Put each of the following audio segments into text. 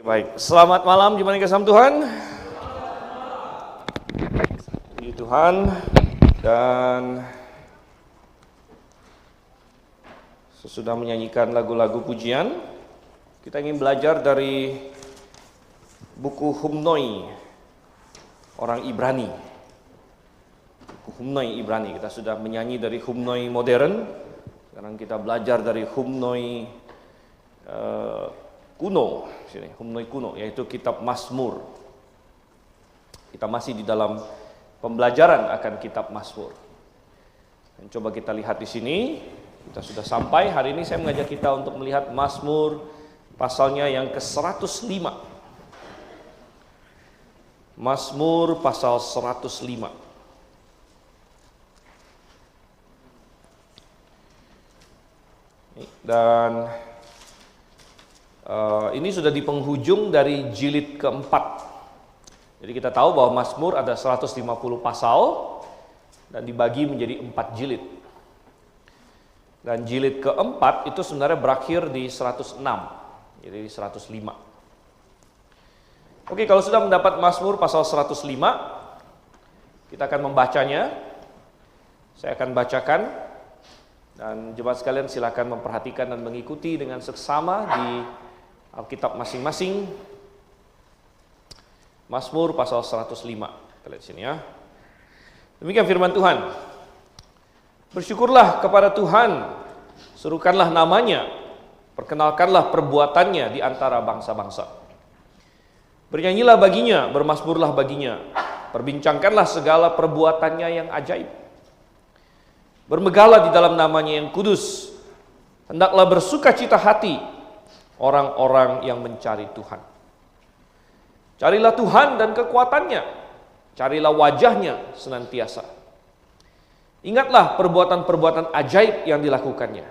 Baik, selamat malam jemaat yang kasih Tuhan. Puji Tuhan. Dan sesudah menyanyikan lagu-lagu pujian, kita ingin belajar dari buku Humnoi orang Ibrani. Buku Humnoi Ibrani. Kita sudah menyanyi dari Humnoi modern. Sekarang kita belajar dari Humnoi kuno, Humnoi kuno, yaitu kitab Mazmur. Kita masih di dalam pembelajaran akan kitab Mazmur. Dan coba kita lihat di sini, kita sudah sampai. Hari ini saya mengajak kita untuk melihat Mazmur pasalnya yang ke-105. Mazmur pasal 105. Dan ini sudah di penghujung dari jilid keempat. Jadi kita tahu bahwa Mazmur ada 150 pasal dan dibagi menjadi 4 jilid. Dan jilid keempat itu sebenarnya berakhir di 106, jadi di 105. Oke, kalau sudah mendapat Mazmur pasal 105, kita akan membacanya. Saya akan bacakan, dan jemaat sekalian silakan memperhatikan dan mengikuti dengan seksama di Alkitab masing-masing. Mazmur pasal 105. Kita lihat sini ya. Demikian firman Tuhan. Bersyukurlah kepada Tuhan, serukanlah namanya, perkenalkanlah perbuatannya di antara bangsa-bangsa. Bernyanyilah baginya, bermazmurlah baginya, perbincangkanlah segala perbuatannya yang ajaib. Bermegahlah di dalam namanya yang kudus, hendaklah bersukacita hati orang-orang yang mencari Tuhan. Carilah Tuhan dan kekuatannya, carilah wajahnya senantiasa. Ingatlah perbuatan-perbuatan ajaib yang dilakukannya,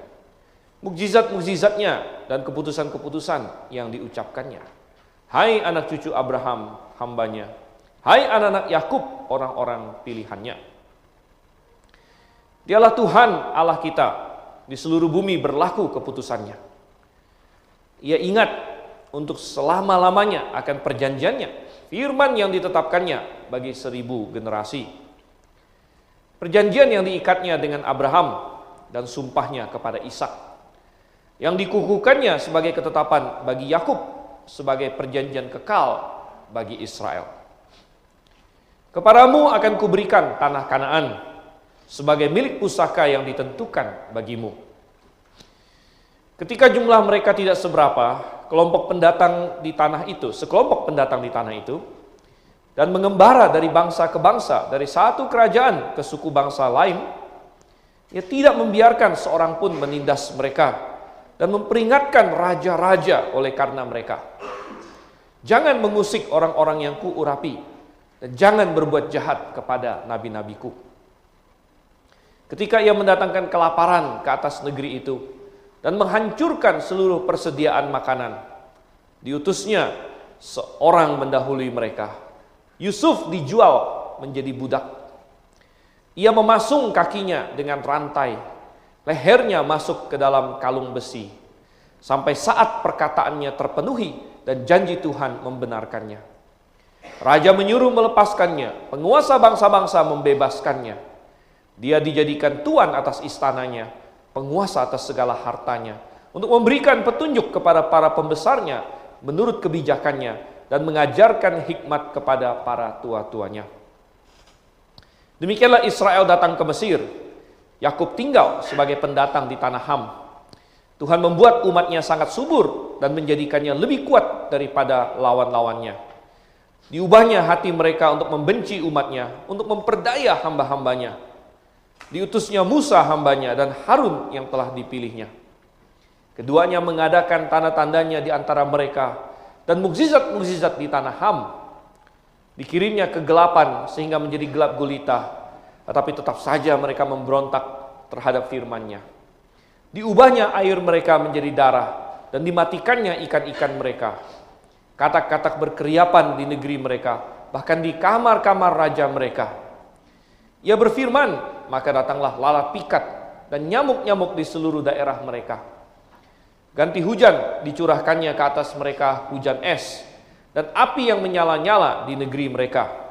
mukjizat-mukjizatnya dan keputusan-keputusan yang diucapkannya. Hai anak cucu Abraham, hambanya, hai anak-anak Yakub, orang-orang pilihannya. Dialah Tuhan Allah kita, di seluruh bumi berlaku keputusannya. Ia ingat untuk selama-lamanya akan perjanjiannya, firman yang ditetapkannya bagi 1000 generasi. Perjanjian yang diikatnya dengan Abraham dan sumpahnya kepada Ishak, yang dikukuhkannya sebagai ketetapan bagi Yakub, sebagai perjanjian kekal bagi Israel. Kepadamu akan kuberikan tanah Kanaan sebagai milik pusaka yang ditentukan bagimu. Ketika jumlah mereka tidak seberapa, sekelompok pendatang di tanah itu, dan mengembara dari bangsa ke bangsa, dari satu kerajaan ke suku bangsa lain, ia tidak membiarkan seorang pun menindas mereka, dan memperingatkan raja-raja oleh karena mereka. Jangan mengusik orang-orang yang kuurapi, dan jangan berbuat jahat kepada nabi-nabiku. Ketika ia mendatangkan kelaparan ke atas negeri itu, dan menghancurkan seluruh persediaan makanan, diutusnya seorang mendahului mereka. Yusuf dijual menjadi budak. Ia memasung kakinya dengan rantai, lehernya masuk ke dalam kalung besi, sampai saat perkataannya terpenuhi dan janji Tuhan membenarkannya. Raja menyuruh melepaskannya, penguasa bangsa-bangsa membebaskannya. Dia dijadikan tuan atas istananya, penguasa atas segala hartanya, untuk memberikan petunjuk kepada para pembesarnya menurut kebijakannya, dan mengajarkan hikmat kepada para tua-tuanya. Demikianlah Israel datang ke Mesir, Yakub tinggal sebagai pendatang di tanah Ham. Tuhan membuat umatnya sangat subur dan menjadikannya lebih kuat daripada lawan-lawannya. Diubahnya hati mereka untuk membenci umatnya, untuk memperdaya hamba-hambanya. Diutusnya Musa hambanya dan Harun yang telah dipilihnya. Keduanya mengadakan tanda-tandanya di antara mereka dan mukjizat-mukjizat di tanah Ham. Dikirimnya kegelapan sehingga menjadi gelap gulita, tetapi tetap saja mereka memberontak terhadap firman-Nya. Diubahnya air mereka menjadi darah dan dimatikannya ikan-ikan mereka. Katak-katak berkeriapan di negeri mereka, bahkan di kamar-kamar raja mereka. Ia berfirman, maka datanglah lalat pikat dan nyamuk-nyamuk di seluruh daerah mereka. Ganti hujan dicurahkannya ke atas mereka hujan es, dan api yang menyala-nyala di negeri mereka.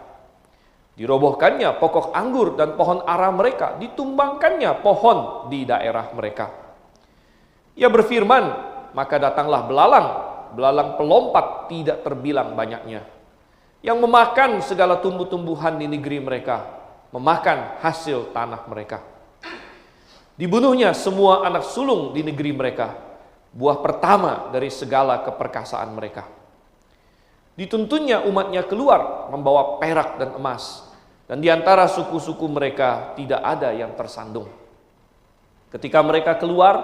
Dirobohkannya pokok anggur dan pohon ara mereka, ditumbangkannya pohon di daerah mereka. Ia berfirman, maka datanglah belalang, belalang pelompat tidak terbilang banyaknya, yang memakan segala tumbuh-tumbuhan di negeri mereka, memakan hasil tanah mereka. Dibunuhnya semua anak sulung di negeri mereka, buah pertama dari segala keperkasaan mereka. Dituntunnya umatnya keluar membawa perak dan emas, dan di antara suku-suku mereka tidak ada yang tersandung. Ketika mereka keluar,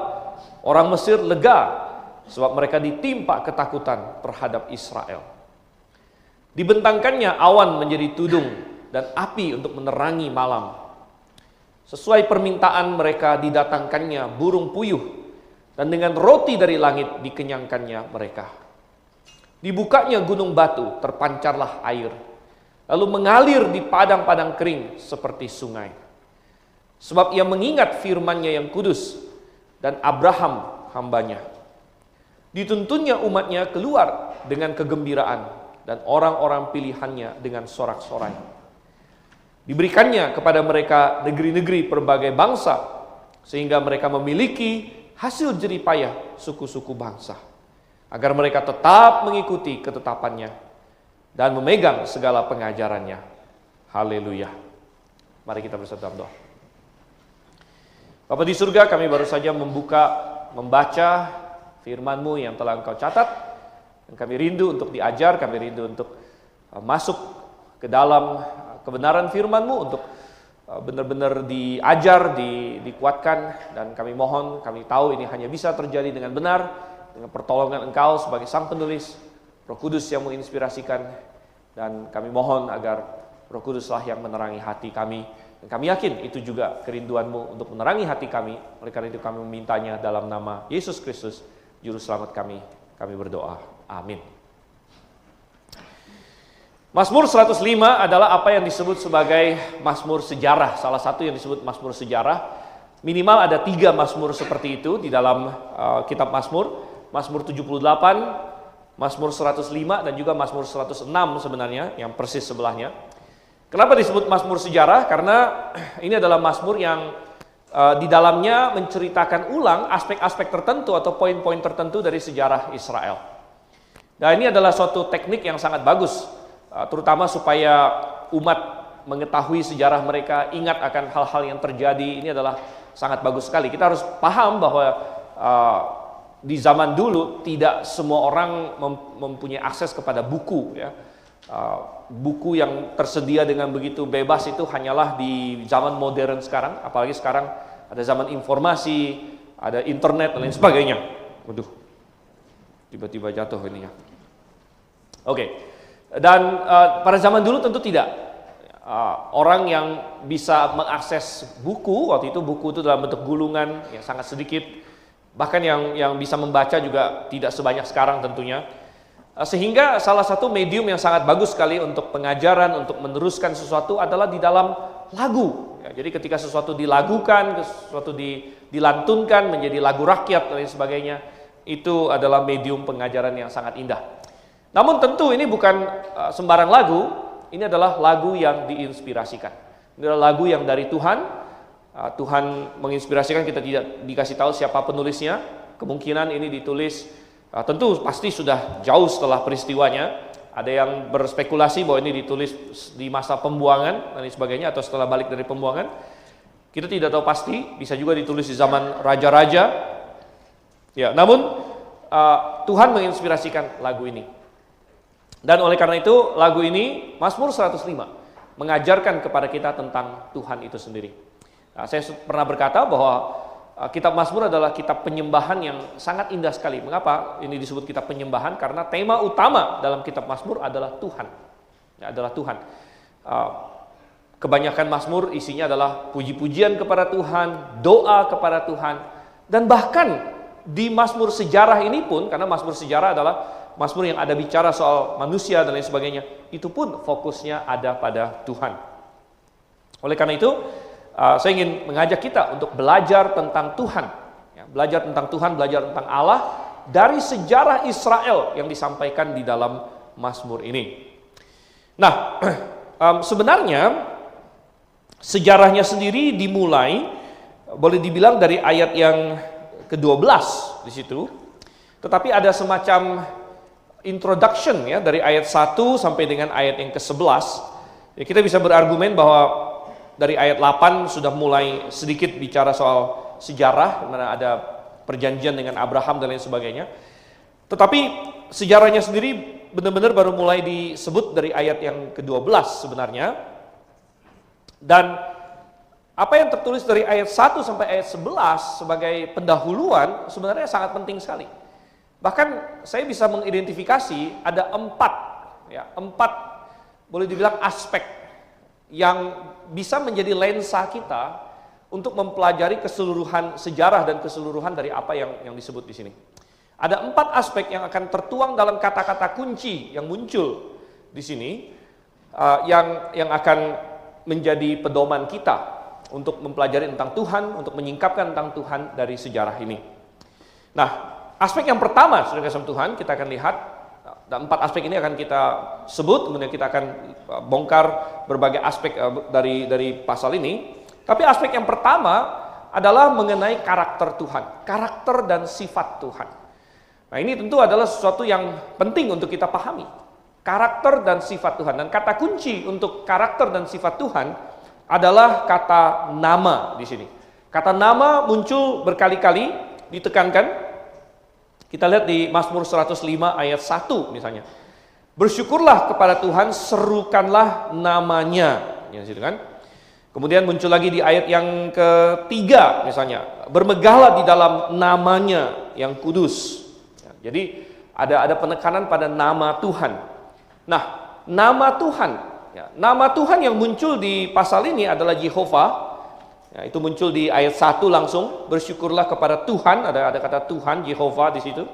orang Mesir lega, sebab mereka ditimpa ketakutan terhadap Israel. Dibentangkannya awan menjadi tudung dan api untuk menerangi malam. Sesuai permintaan mereka didatangkannya burung puyuh, dan dengan roti dari langit dikenyangkannya mereka. Dibukanya gunung batu, terpancarlah air, lalu mengalir di padang-padang kering seperti sungai. Sebab ia mengingat firman-Nya yang kudus dan Abraham hambanya. Dituntunnya umatnya keluar dengan kegembiraan, dan orang-orang pilihannya dengan sorak-sorai. Diberikannya kepada mereka negeri-negeri berbagai bangsa, sehingga mereka memiliki hasil jeripayah suku-suku bangsa, agar mereka tetap mengikuti ketetapannya dan memegang segala pengajarannya. Haleluya. Mari kita bersatu dalam doa. Bapa di surga, kami baru saja membaca firman-Mu yang telah Engkau catat, dan kami rindu untuk diajar, kami rindu untuk masuk ke dalam kebenaran firman-Mu, untuk benar-benar diajar, dikuatkan, dan kami mohon, kami tahu ini hanya bisa terjadi dengan benar, dengan pertolongan Engkau sebagai Sang Penulis, Roh Kudus yang menginspirasikan, dan kami mohon agar Roh Kuduslah yang menerangi hati kami, dan kami yakin itu juga kerinduan-Mu untuk menerangi hati kami. Oleh karena itu kami memintanya dalam nama Yesus Kristus, Juru Selamat kami berdoa. Amin. Mazmur 105 adalah apa yang disebut sebagai mazmur sejarah. Salah satu yang disebut mazmur sejarah. Minimal ada 3 mazmur seperti itu di dalam kitab Mazmur. Mazmur 78, Mazmur 105, dan juga Mazmur 106 sebenarnya, yang persis sebelahnya. Kenapa disebut mazmur sejarah? Karena ini adalah mazmur yang di dalamnya menceritakan ulang aspek-aspek tertentu atau poin-poin tertentu dari sejarah Israel. Dan ini adalah suatu teknik yang sangat bagus, terutama supaya umat mengetahui sejarah mereka, ingat akan hal-hal yang terjadi. Ini adalah sangat bagus sekali. Kita harus paham bahwa di zaman dulu tidak semua orang mempunyai akses kepada buku, ya. Buku yang tersedia dengan begitu bebas itu hanyalah di zaman modern sekarang, apalagi sekarang ada zaman informasi, ada internet dan lain sebagainya. Waduh, tiba-tiba jatuh ini ya. Oke. Dan pada zaman dulu tentu tidak. Orang yang bisa mengakses buku, waktu itu buku itu dalam bentuk gulungan yang sangat sedikit, bahkan yang bisa membaca juga tidak sebanyak sekarang tentunya. Sehingga salah satu medium yang sangat bagus sekali untuk pengajaran, untuk meneruskan sesuatu adalah di dalam lagu. Ya, jadi ketika sesuatu dilagukan, sesuatu dilantunkan menjadi lagu rakyat dan lain sebagainya, itu adalah medium pengajaran yang sangat indah. Namun tentu ini bukan sembarang lagu, ini adalah lagu yang diinspirasikan. Ini adalah lagu yang dari Tuhan. Tuhan menginspirasikan, kita tidak dikasih tahu siapa penulisnya. Kemungkinan ini ditulis tentu pasti sudah jauh setelah peristiwanya. Ada yang berspekulasi bahwa ini ditulis di masa pembuangan dan sebagainya, atau setelah balik dari pembuangan. Kita tidak tahu pasti, bisa juga ditulis di zaman raja-raja. Ya, namun Tuhan menginspirasikan lagu ini. Dan oleh karena itu lagu ini, Mazmur 105, mengajarkan kepada kita tentang Tuhan itu sendiri. Nah, saya pernah berkata bahwa kitab Mazmur adalah kitab penyembahan yang sangat indah sekali. Mengapa ini disebut kitab penyembahan? Karena tema utama dalam kitab Mazmur adalah Tuhan. Ya, adalah Tuhan. Kebanyakan Mazmur isinya adalah puji-pujian kepada Tuhan, doa kepada Tuhan, dan bahkan di Mazmur sejarah ini pun, karena Mazmur sejarah adalah Mazmur yang ada bicara soal manusia dan lain sebagainya, itu pun fokusnya ada pada Tuhan. Oleh karena itu, saya ingin mengajak kita untuk belajar tentang Tuhan, ya, belajar tentang Tuhan, belajar tentang Allah, dari sejarah Israel yang disampaikan di dalam Mazmur ini. Nah, sebenarnya sejarahnya sendiri dimulai, boleh dibilang dari ayat yang ke-12 di situ. Tetapi ada semacam introduction ya, dari ayat 1 sampai dengan ayat yang ke-11. Ya, kita bisa berargumen bahwa dari ayat 8 sudah mulai sedikit bicara soal sejarah, mana ada perjanjian dengan Abraham dan lain sebagainya. Tetapi sejarahnya sendiri benar-benar baru mulai disebut dari ayat yang ke-12 sebenarnya. Dan apa yang tertulis dari ayat 1 sampai ayat 11 sebagai pendahuluan sebenarnya sangat penting sekali. Bahkan saya bisa mengidentifikasi ada empat boleh dibilang aspek yang bisa menjadi lensa kita untuk mempelajari keseluruhan sejarah dan keseluruhan dari apa yang disebut di sini. Ada 4 aspek yang akan tertuang dalam kata-kata kunci yang muncul di sini, yang akan menjadi pedoman kita untuk mempelajari tentang Tuhan, untuk menyingkapkan tentang Tuhan dari sejarah ini. Nah, aspek yang pertama, saudara kasih Tuhan, kita akan lihat, dan 4 aspek ini akan kita sebut, kemudian kita akan bongkar berbagai aspek dari pasal ini. Tapi aspek yang pertama adalah mengenai karakter Tuhan, karakter dan sifat Tuhan. Nah, ini tentu adalah sesuatu yang penting untuk kita pahami, karakter dan sifat Tuhan. Dan kata kunci untuk karakter dan sifat Tuhan adalah kata nama di sini. Kata nama muncul berkali-kali, ditekankan. Kita lihat di Mazmur 105 ayat 1 misalnya. Bersyukurlah kepada Tuhan, serukanlah namanya. Ya, situ kan. Kemudian muncul lagi di ayat yang ketiga misalnya. Bermegahlah di dalam namanya yang kudus. Ya, jadi ada penekanan pada nama Tuhan. Nah, nama Tuhan. Ya, nama Tuhan yang muncul di pasal ini adalah Jehovah. Ya, itu muncul di ayat 1 langsung, bersyukurlah kepada Tuhan, ada kata Tuhan, Jehovah di situ.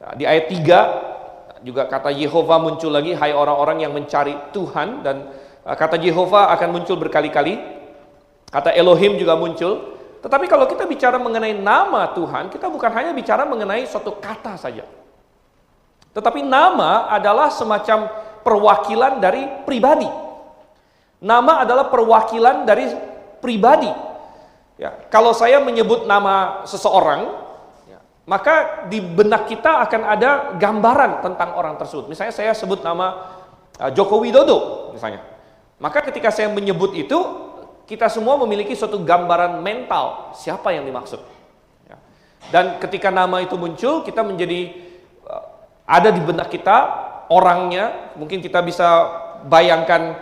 Ya, di ayat 3 juga kata Jehovah muncul lagi, hai orang-orang yang mencari Tuhan, dan kata Jehovah akan muncul berkali-kali. Kata Elohim juga muncul. Tetapi kalau kita bicara mengenai nama Tuhan, kita bukan hanya bicara mengenai suatu kata saja. Tetapi nama adalah semacam perwakilan dari pribadi. Nama adalah perwakilan dari pribadi. Ya, kalau saya menyebut nama seseorang, ya, maka di benak kita akan ada gambaran tentang orang tersebut. Misalnya saya sebut nama Joko Widodo, misalnya. Maka ketika saya menyebut itu, kita semua memiliki suatu gambaran mental siapa yang dimaksud. Ya. Dan ketika nama itu muncul, kita menjadi ada di benak kita orangnya. Mungkin kita bisa bayangkan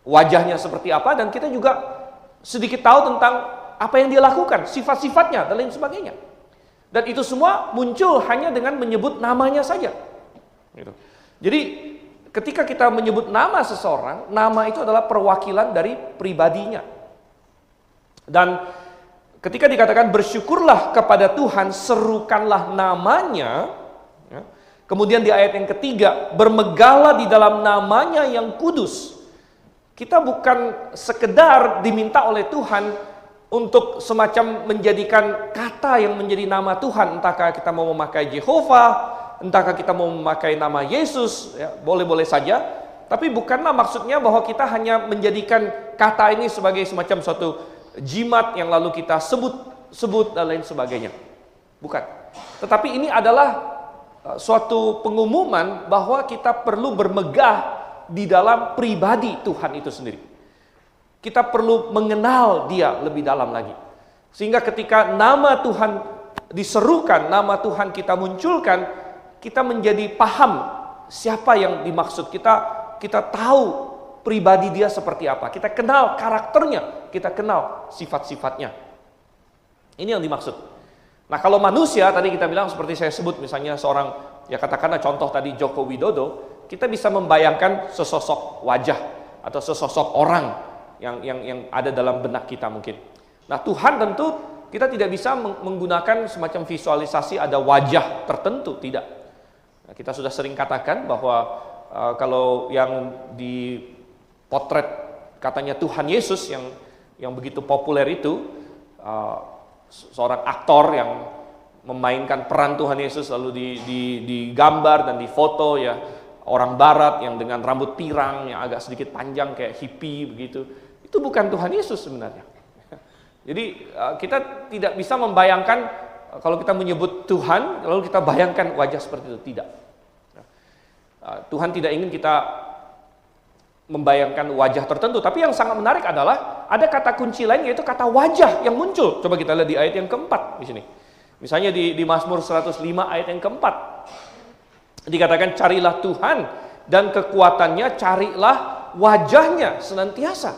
wajahnya seperti apa, dan kita juga sedikit tahu tentang apa yang dia lakukan, sifat-sifatnya, dan lain sebagainya. Dan itu semua muncul hanya dengan menyebut namanya saja. Gitu. Jadi ketika kita menyebut nama seseorang, nama itu adalah perwakilan dari pribadinya. Dan ketika dikatakan bersyukurlah kepada Tuhan, serukanlah namanya, ya, kemudian di ayat yang ketiga, bermegahlah di dalam namanya yang kudus. Kita bukan sekedar diminta oleh Tuhan untuk semacam menjadikan kata yang menjadi nama Tuhan. Entahkah kita mau memakai Jehovah, entahkah kita mau memakai nama Yesus, ya, boleh-boleh saja. Tapi bukanlah maksudnya bahwa kita hanya menjadikan kata ini sebagai semacam suatu jimat yang lalu kita sebut dan lain sebagainya. Bukan. Tetapi ini adalah suatu pengumuman bahwa kita perlu bermegah di dalam pribadi Tuhan itu sendiri. Kita perlu mengenal Dia lebih dalam lagi. Sehingga ketika nama Tuhan diserukan, nama Tuhan kita munculkan, kita menjadi paham siapa yang dimaksud. Kita tahu pribadi Dia seperti apa. Kita kenal karakternya, kita kenal sifat-sifatnya. Ini yang dimaksud. Nah, kalau manusia tadi kita bilang seperti saya sebut misalnya seorang, ya katakanlah contoh tadi Joko Widodo, kita bisa membayangkan sesosok wajah atau sesosok orang yang ada dalam benak kita mungkin. Nah, Tuhan tentu kita tidak bisa menggunakan semacam visualisasi ada wajah tertentu, tidak. Nah, kita sudah sering katakan bahwa kalau yang di potret katanya Tuhan Yesus yang begitu populer itu, seorang aktor yang memainkan peran Tuhan Yesus lalu digambar dan difoto ya, orang barat yang dengan rambut pirang yang agak sedikit panjang kayak hippie begitu. Itu bukan Tuhan Yesus sebenarnya. Jadi kita tidak bisa membayangkan kalau kita menyebut Tuhan lalu kita bayangkan wajah seperti itu, tidak. Tuhan tidak ingin kita membayangkan wajah tertentu, tapi yang sangat menarik adalah ada kata kunci lain yaitu kata wajah yang muncul. Coba kita lihat di ayat yang keempat di sini. Misalnya di Mazmur 105 ayat yang keempat. Dikatakan carilah Tuhan dan kekuatannya, carilah wajahnya senantiasa.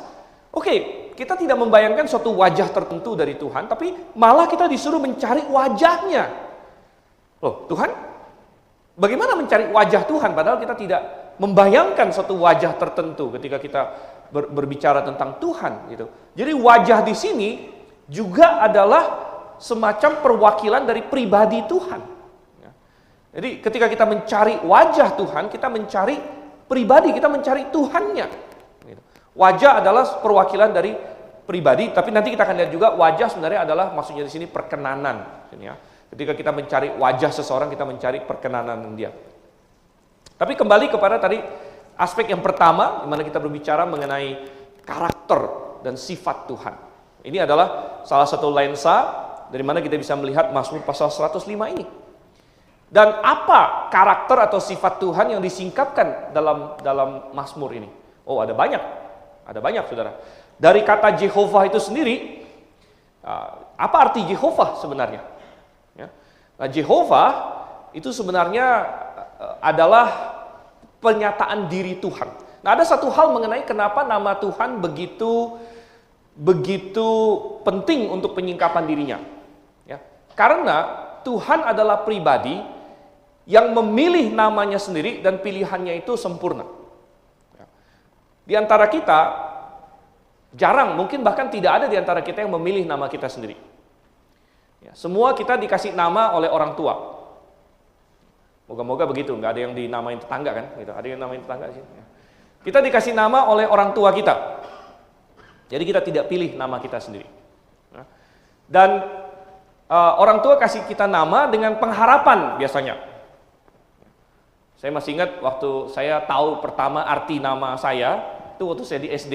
Oke, kita tidak membayangkan suatu wajah tertentu dari Tuhan, tapi malah kita disuruh mencari wajahnya. Loh, Tuhan, bagaimana mencari wajah Tuhan padahal kita tidak membayangkan suatu wajah tertentu ketika kita berbicara tentang Tuhan gitu. Jadi wajah di sini juga adalah semacam perwakilan dari pribadi Tuhan. Jadi ketika kita mencari wajah Tuhan, kita mencari pribadi, kita mencari Tuhannya. Wajah adalah perwakilan dari pribadi, tapi nanti kita akan lihat juga wajah sebenarnya adalah maksudnya di sini perkenanan. Ketika kita mencari wajah seseorang, kita mencari perkenanan dia. Tapi kembali kepada tadi aspek yang pertama, di mana kita berbicara mengenai karakter dan sifat Tuhan. Ini adalah salah satu lensa dari mana kita bisa melihat Mazmur pasal 105 ini. Dan apa karakter atau sifat Tuhan yang disingkapkan dalam Mazmur ini? Oh, ada banyak saudara. Dari kata Jehovah itu sendiri, apa arti Jehovah sebenarnya? Nah, Jehovah itu sebenarnya adalah penyataan diri Tuhan. Nah, ada satu hal mengenai kenapa nama Tuhan begitu penting untuk penyingkapan dirinya. Ya, karena Tuhan adalah pribadi yang memilih namanya sendiri dan pilihannya itu sempurna. Ya. Di antara kita jarang, mungkin bahkan tidak ada di antara kita yang memilih nama kita sendiri. Ya, semua kita dikasih nama oleh orang tua. Moga-moga begitu, nggak ada yang dinamain tetangga kan? Gitu. Ada yang namain tetangga sih. Ya. Kita dikasih nama oleh orang tua kita. Jadi kita tidak pilih nama kita sendiri. Ya. Dan orang tua kasih kita nama dengan pengharapan biasanya. Saya masih ingat waktu saya tahu pertama arti nama saya, itu waktu saya di SD.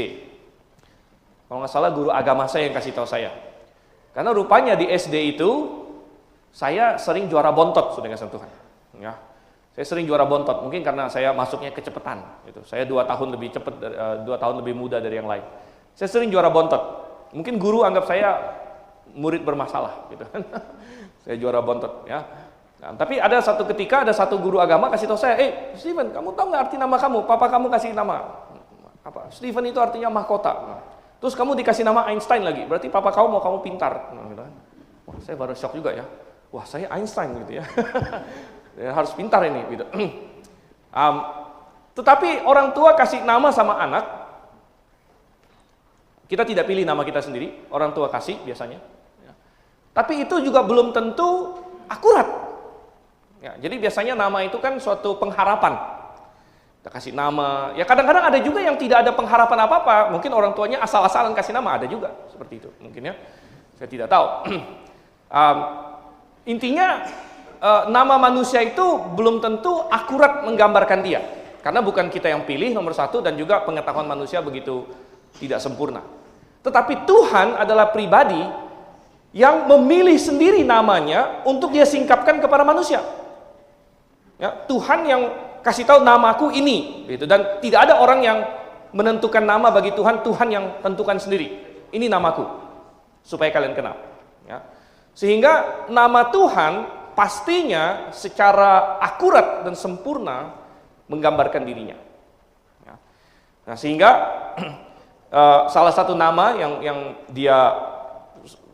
Kalau nggak salah guru agama saya yang kasih tahu saya. Karena rupanya di SD itu saya sering juara bontot sudah dengan Tuhan. Ya, saya sering juara bontot, mungkin karena saya masuknya kecepatan. Gitu. Saya 2 tahun lebih cepat, 2 tahun lebih muda dari yang lain. Saya sering juara bontot. Mungkin guru anggap saya murid bermasalah, gitu. Saya juara bontot, ya. Nah, tapi ada satu ketika ada satu guru agama kasih tahu saya, Stephen, kamu tahu nggak arti nama kamu? Papa kamu kasih nama apa? Stephen itu artinya mahkota. Nah, terus kamu dikasih nama Einstein lagi, berarti papa kamu mau kamu pintar. Nah, gitu kan. Wah, saya baru shock juga ya. Wah, saya Einstein gitu ya. Ya, harus pintar ini gitu. Tetapi orang tua kasih nama sama anak, kita tidak pilih nama kita sendiri, orang tua kasih biasanya. Ya. Tapi itu juga belum tentu akurat. Ya, jadi biasanya nama itu kan suatu pengharapan. Kita kasih nama. Ya kadang-kadang ada juga yang tidak ada pengharapan apa-apa. Mungkin orang tuanya asal-asalan kasih nama, ada juga seperti itu. Mungkin ya, saya tidak tahu. Intinya nama manusia itu belum tentu akurat menggambarkan dia, karena bukan kita yang pilih nomor satu, dan juga pengetahuan manusia begitu tidak sempurna. Tetapi Tuhan adalah pribadi yang memilih sendiri namanya untuk dia singkapkan kepada manusia. Ya, Tuhan yang kasih tahu namaku ini, gitu. Dan tidak ada orang yang menentukan nama bagi Tuhan, Tuhan yang tentukan sendiri. Ini namaku, supaya kalian kenal. Ya. Sehingga nama Tuhan pastinya secara akurat dan sempurna menggambarkan dirinya. Ya. Nah, sehingga salah satu nama yang dia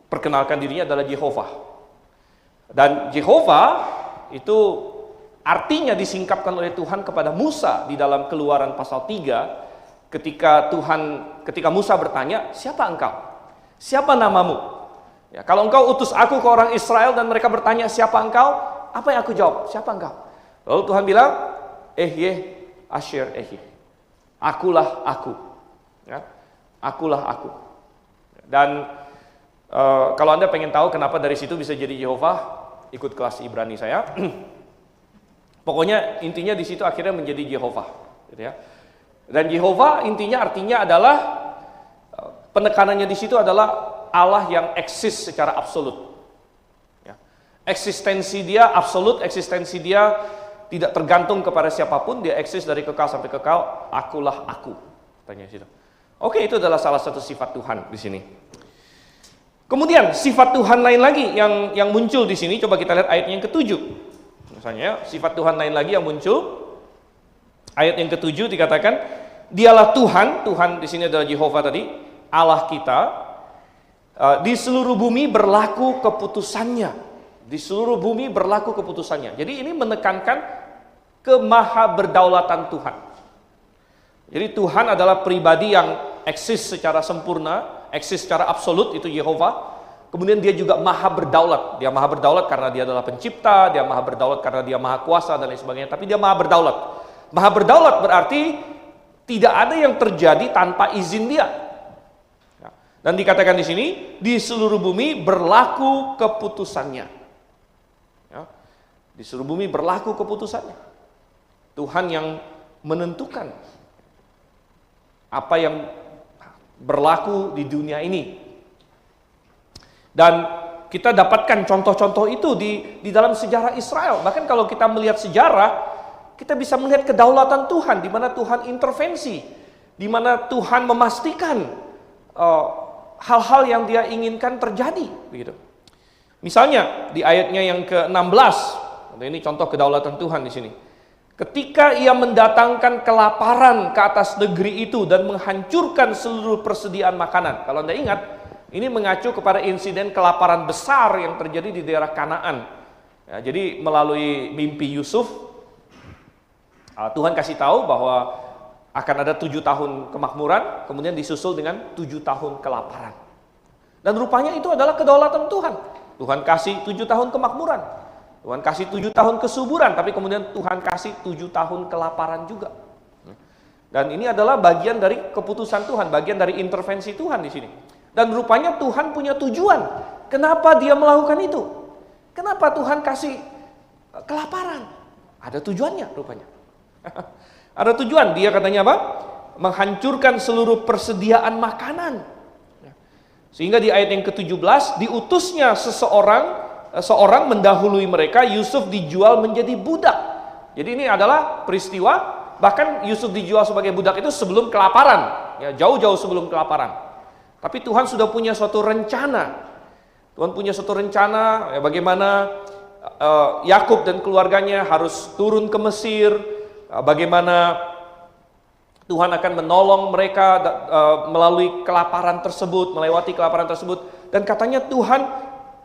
perkenalkan dirinya adalah Jehovah. Dan Jehovah itu artinya disingkapkan oleh Tuhan kepada Musa di dalam Keluaran pasal 3 ketika Musa bertanya, "Siapa engkau? Siapa namamu?" Ya, kalau engkau utus aku ke orang Israel dan mereka bertanya, "Siapa engkau?" Apa yang aku jawab? "Siapa engkau?" Lalu Tuhan bilang, "Ehyeh Asher Ehyeh." Akulah aku. Ya, akulah aku. Dan kalau Anda pengen tahu kenapa dari situ bisa jadi Jehovah, ikut kelas Ibrani saya. Pokoknya intinya di situ akhirnya menjadi Jehovah, gitu ya. Dan Jehovah intinya artinya adalah penekanannya di situ adalah Allah yang eksis secara absolut. Ya. Eksistensi dia absolut, eksistensi dia tidak tergantung kepada siapapun, dia eksis dari kekal sampai kekal. Akulah aku, tanya situ. Oke, itu adalah salah satu sifat Tuhan di sini. Kemudian sifat Tuhan lain lagi yang muncul di sini, coba kita lihat ayatnya yang ke-7. Misalnya sifat Tuhan lain lagi yang muncul. Ayat yang ke-7 dikatakan, dialah Tuhan, Tuhan di sini adalah Jehovah tadi, Allah kita. Di seluruh bumi berlaku keputusannya. Di seluruh bumi berlaku keputusannya. Jadi ini menekankan kemahaberdaulatan Tuhan. Jadi Tuhan adalah pribadi yang eksis secara sempurna, eksis secara absolut, itu Yehovah. Kemudian dia juga maha berdaulat. Dia maha berdaulat karena dia adalah pencipta, dia maha berdaulat karena dia maha kuasa dan lain sebagainya. Tapi dia maha berdaulat. Maha berdaulat berarti tidak ada yang terjadi tanpa izin dia. Dan dikatakan di sini, di seluruh bumi berlaku keputusannya. Ya, di seluruh bumi berlaku keputusannya. Tuhan yang menentukan apa yang berlaku di dunia ini. Dan kita dapatkan contoh-contoh itu di dalam sejarah Israel. Bahkan kalau kita melihat sejarah, kita bisa melihat kedaulatan Tuhan, di mana Tuhan intervensi, di mana Tuhan memastikan hal-hal yang dia inginkan terjadi, begitu. Misalnya di ayatnya yang ke-16, ini contoh kedaulatan Tuhan di sini. Ketika ia mendatangkan kelaparan ke atas negeri itu dan menghancurkan seluruh persediaan makanan. Kalau Anda ingat, ini mengacu kepada insiden kelaparan besar yang terjadi di daerah Kanaan. Ya, jadi melalui mimpi Yusuf, Tuhan kasih tahu bahwa akan ada 7 tahun kemakmuran, kemudian disusul dengan 7 tahun kelaparan. Dan rupanya itu adalah kedaulatan Tuhan. Tuhan kasih 7 tahun kemakmuran, Tuhan kasih 7 tahun kesuburan, tapi kemudian Tuhan kasih 7 tahun kelaparan juga. Dan ini adalah bagian dari keputusan Tuhan, bagian dari intervensi Tuhan di sini. Dan rupanya Tuhan punya tujuan. Kenapa dia melakukan itu? Kenapa Tuhan kasih kelaparan? Ada tujuannya rupanya. Ada tujuan, dia katanya apa? Menghancurkan seluruh persediaan makanan. Sehingga di ayat yang ke-17, diutusnya seorang mendahului mereka, Yusuf dijual menjadi budak. Jadi ini adalah peristiwa, bahkan Yusuf dijual sebagai budak itu sebelum kelaparan, ya, jauh-jauh sebelum kelaparan. Tapi Tuhan sudah punya suatu rencana. Tuhan punya suatu rencana, ya, bagaimana Yakub dan keluarganya harus turun ke Mesir, bagaimana Tuhan akan menolong mereka melalui kelaparan tersebut, melewati kelaparan tersebut. Dan katanya Tuhan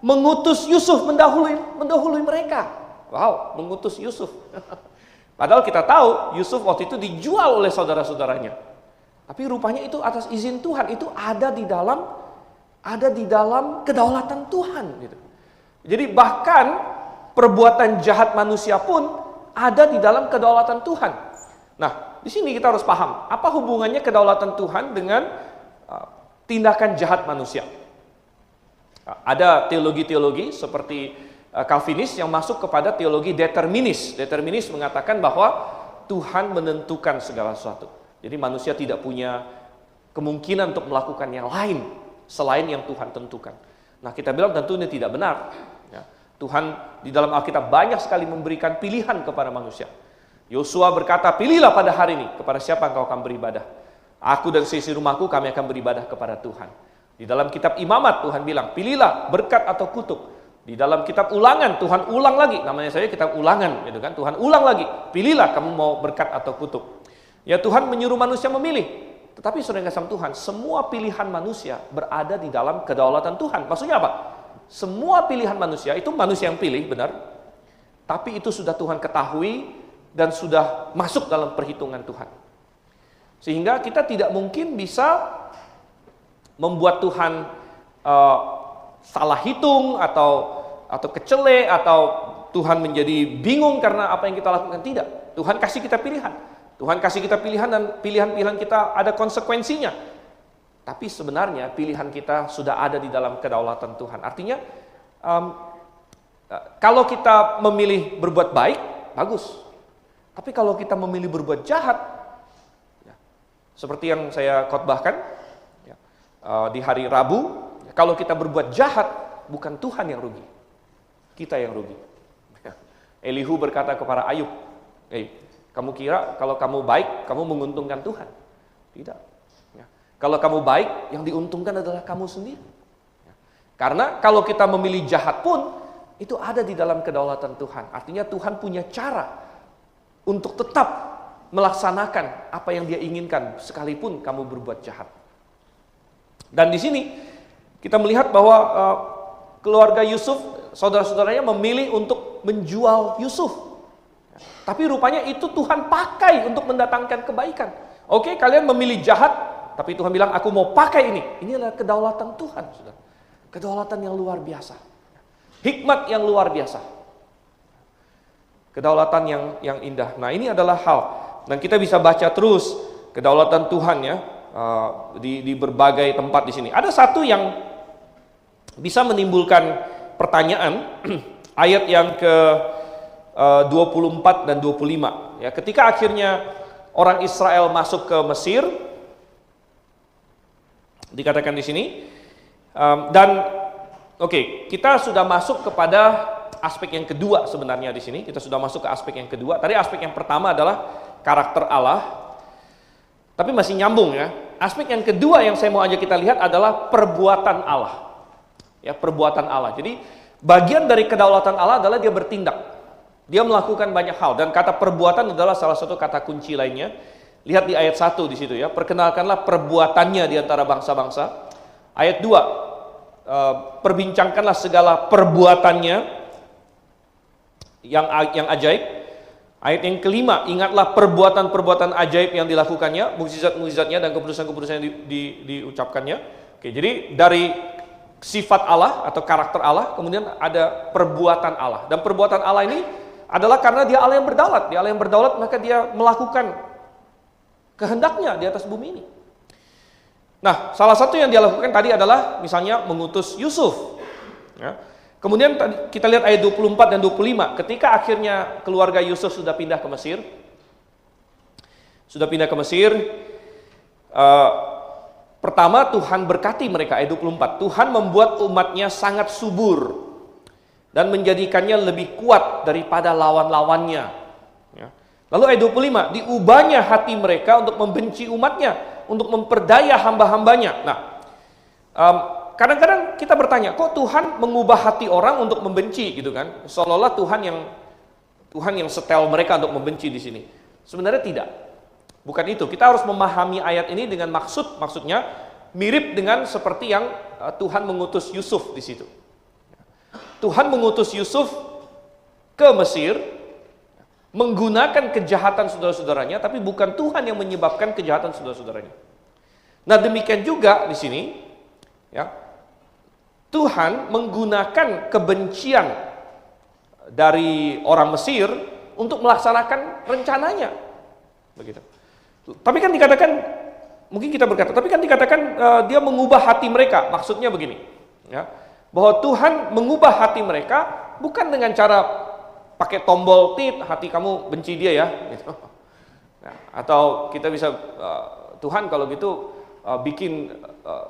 mengutus Yusuf mendahului mereka. Wow, mengutus Yusuf. Padahal kita tahu Yusuf waktu itu dijual oleh saudara-saudaranya. Tapi rupanya itu atas izin Tuhan, itu ada di dalam kedaulatan Tuhan gitu. Jadi bahkan perbuatan jahat manusia pun ada di dalam kedaulatan Tuhan. Nah, di sini kita harus paham apa hubungannya kedaulatan Tuhan dengan tindakan jahat manusia. Ada teologi-teologi seperti Calvinis yang masuk kepada teologi determinis. Determinis mengatakan bahwa Tuhan menentukan segala sesuatu. Jadi manusia tidak punya kemungkinan untuk melakukan yang lain selain yang Tuhan tentukan. Nah, kita bilang tentu ini tidak benar. Ya, Tuhan di dalam Alkitab banyak sekali memberikan pilihan kepada manusia. Yosua berkata, pilihlah pada hari ini kepada siapa engkau akan beribadah. Aku dan seisi rumahku kami akan beribadah kepada Tuhan. Di dalam kitab Imamat Tuhan bilang, pilihlah berkat atau kutuk. Di dalam kitab Ulangan Tuhan ulang lagi, namanya saya kitab Ulangan, gitu kan? Tuhan ulang lagi, pilihlah kamu mau berkat atau kutuk. Ya, Tuhan menyuruh manusia memilih. Tetapi saudara kasih Tuhan, semua pilihan manusia berada di dalam kedaulatan Tuhan. Maksudnya apa? Semua pilihan manusia, itu manusia yang pilih, benar. Tapi itu sudah Tuhan ketahui dan sudah masuk dalam perhitungan Tuhan. Sehingga kita tidak mungkin bisa membuat Tuhan salah hitung atau kecele, atau Tuhan menjadi bingung karena apa yang kita lakukan. Tidak. Tuhan kasih kita pilihan. Tuhan kasih kita pilihan dan pilihan-pilihan kita ada konsekuensinya. Tapi sebenarnya pilihan kita sudah ada di dalam kedaulatan Tuhan. Artinya Kalau kita memilih berbuat baik, bagus. Tapi kalau kita memilih berbuat jahat, ya, seperti yang saya khotbahkan ya, di hari Rabu, kalau kita berbuat jahat, bukan Tuhan yang rugi, kita yang rugi. Elihu berkata kepada Ayub, kamu kira kalau kamu baik, kamu menguntungkan Tuhan? Tidak. Ya. Kalau kamu baik, yang diuntungkan adalah kamu sendiri. Ya. Karena kalau kita memilih jahat pun, itu ada di dalam kedaulatan Tuhan. Artinya Tuhan punya cara untuk tetap melaksanakan apa yang Dia inginkan, sekalipun kamu berbuat jahat. Dan di sini kita melihat bahwa keluarga Yusuf, saudara-saudaranya memilih untuk menjual Yusuf. Tapi rupanya itu Tuhan pakai untuk mendatangkan kebaikan. Oke, kalian memilih jahat, tapi Tuhan bilang, aku mau pakai ini. Ini adalah kedaulatan Tuhan, saudara. Kedaulatan yang luar biasa. Hikmat yang luar biasa. Kedaulatan yang indah. Nah, ini adalah hal. Dan kita bisa baca terus kedaulatan Tuhan ya di berbagai tempat di sini. Ada satu yang bisa menimbulkan pertanyaan ayat yang ke 24 dan 25 ya, ketika akhirnya orang Israel masuk ke Mesir, dikatakan di sini dan kita sudah masuk kepada aspek yang kedua sebenarnya di sini. Kita sudah masuk ke aspek yang kedua. Tadi aspek yang pertama adalah karakter Allah, tapi masih nyambung ya. Aspek yang kedua yang saya mau ajak kita lihat adalah perbuatan Allah. Ya, perbuatan Allah. Jadi bagian dari kedaulatan Allah adalah Dia bertindak. Dia melakukan banyak hal, dan kata perbuatan adalah salah satu kata kunci lainnya. Lihat di ayat 1 di situ ya. Perkenalkanlah perbuatannya di antara bangsa-bangsa. Ayat 2, perbincangkanlah segala perbuatannya yang ajaib. Ayat yang kelima, ingatlah perbuatan-perbuatan ajaib yang dilakukannya, mukjizat-mukjizatnya dan keputusan-keputusan yang diucapkannya. Oke, jadi dari sifat Allah atau karakter Allah, kemudian ada perbuatan Allah. Dan perbuatan Allah ini adalah karena Dia Allah yang berdaulat. Dia Allah yang berdaulat, maka Dia melakukan kehendaknya di atas bumi ini. Nah, salah satu yang Dia lakukan tadi adalah misalnya mengutus Yusuf. Ya. Kemudian kita lihat ayat 24 dan 25, ketika akhirnya keluarga Yusuf sudah pindah ke Mesir. Pertama Tuhan berkati mereka, ayat 24. Tuhan membuat umatnya sangat subur dan menjadikannya lebih kuat daripada lawan-lawannya. Ya. Lalu ayat 25, diubahnya hati mereka untuk membenci umatnya, untuk memperdaya hamba-hambanya. Nah, kadang-kadang kita bertanya, kok Tuhan mengubah hati orang untuk membenci gitu kan? Seolah-olah Tuhan yang setel mereka untuk membenci di sini. Sebenarnya tidak. Bukan itu. Kita harus memahami ayat ini dengan maksudnya mirip dengan seperti yang Tuhan mengutus Yusuf di situ. Tuhan mengutus Yusuf ke Mesir menggunakan kejahatan saudara-saudaranya, tapi bukan Tuhan yang menyebabkan kejahatan saudara-saudaranya. Nah, demikian juga di sini ya. Tuhan menggunakan kebencian dari orang Mesir untuk melaksanakan rencananya. Begitu. Tapi kan dikatakan, mungkin kita berkata, tapi kan dikatakan Dia mengubah hati mereka. Maksudnya begini, ya, bahwa Tuhan mengubah hati mereka bukan dengan cara pakai tombol tit, hati kamu benci dia ya. Gitu. Nah, atau kita bisa, Tuhan kalau gitu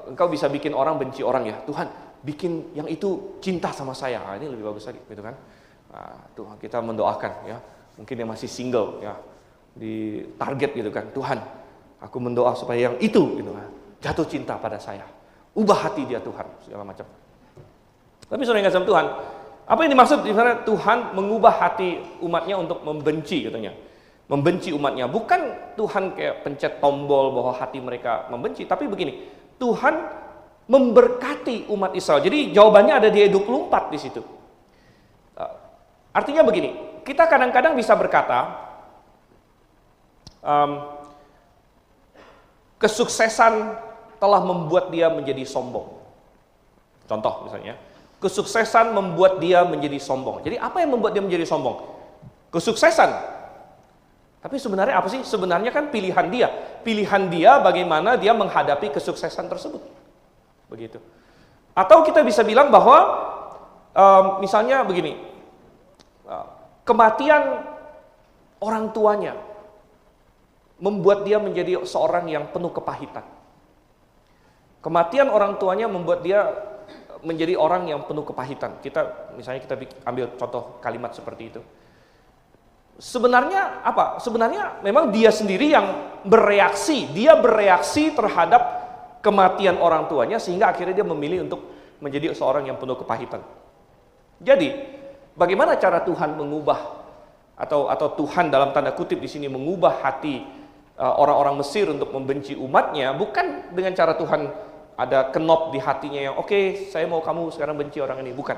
engkau bisa bikin orang benci orang ya. Tuhan, bikin yang itu cinta sama saya. Ini lebih bagus lagi, gitu kan? Tuhan, kita mendoakan ya. Mungkin yang masih single ya, di target gitu kan. Tuhan, aku mendoa supaya yang itu gitu kan, jatuh cinta pada saya. Ubah hati dia Tuhan, segala macam. Tapi saudara yang kasih Tuhan, apa yang dimaksud di sana Tuhan mengubah hati umatnya untuk membenci katanya. Membenci umatnya. Bukan Tuhan kayak pencet tombol bahwa hati mereka membenci, tapi begini, Tuhan memberkati umat Israel. Jadi jawabannya ada di ayat 24 di situ. Artinya begini, kita kadang-kadang bisa berkata kesuksesan telah membuat dia menjadi sombong. Contoh misalnya, kesuksesan membuat dia menjadi sombong. Jadi apa yang membuat dia menjadi sombong? Kesuksesan. Tapi sebenarnya apa sih? Sebenarnya kan pilihan dia. Pilihan dia bagaimana dia menghadapi kesuksesan tersebut. Begitu. Atau kita bisa bilang bahwa misalnya begini, kematian orang tuanya membuat dia menjadi seorang yang penuh kepahitan. Kematian orang tuanya membuat dia menjadi orang yang penuh kepahitan. Misalnya kita ambil contoh kalimat seperti itu. Sebenarnya apa? Sebenarnya memang dia sendiri yang bereaksi. Dia bereaksi terhadap kematian orang tuanya sehingga akhirnya dia memilih untuk menjadi seorang yang penuh kepahitan. Jadi, bagaimana cara Tuhan mengubah atau Tuhan dalam tanda kutip di sini mengubah hati orang-orang Mesir untuk membenci umatnya, bukan dengan cara Tuhan ada kenop di hatinya yang oke, saya mau kamu sekarang benci orang ini, bukan.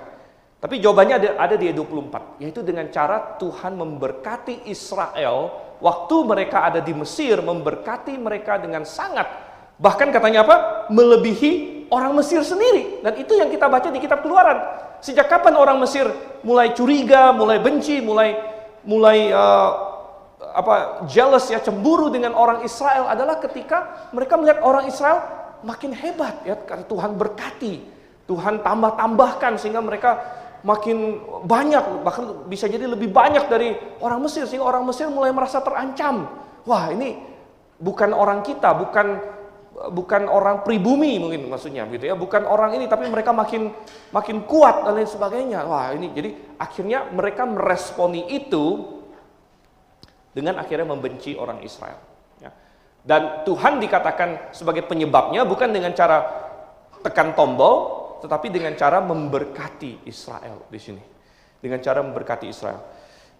Tapi jawabannya ada di ayat 24, yaitu dengan cara Tuhan memberkati Israel waktu mereka ada di Mesir, memberkati mereka dengan sangat, bahkan katanya apa? Melebihi orang Mesir sendiri. Dan itu yang kita baca di kitab Keluaran. Sejak kapan orang Mesir mulai curiga, mulai benci, mulai jealous ya, cemburu dengan orang Israel adalah ketika mereka melihat orang Israel makin hebat ya, karena Tuhan berkati, Tuhan tambahkan sehingga mereka makin banyak, bahkan bisa jadi lebih banyak dari orang Mesir, sehingga orang Mesir mulai merasa terancam. Wah, ini bukan orang kita, bukan orang pribumi mungkin maksudnya gitu ya, bukan orang ini, tapi mereka makin kuat dan lain sebagainya. Wah, ini jadi akhirnya mereka meresponi itu dengan akhirnya membenci orang Israel ya. Dan Tuhan dikatakan sebagai penyebabnya bukan dengan cara tekan tombol, tetapi dengan cara memberkati Israel di sini. Dengan cara memberkati Israel.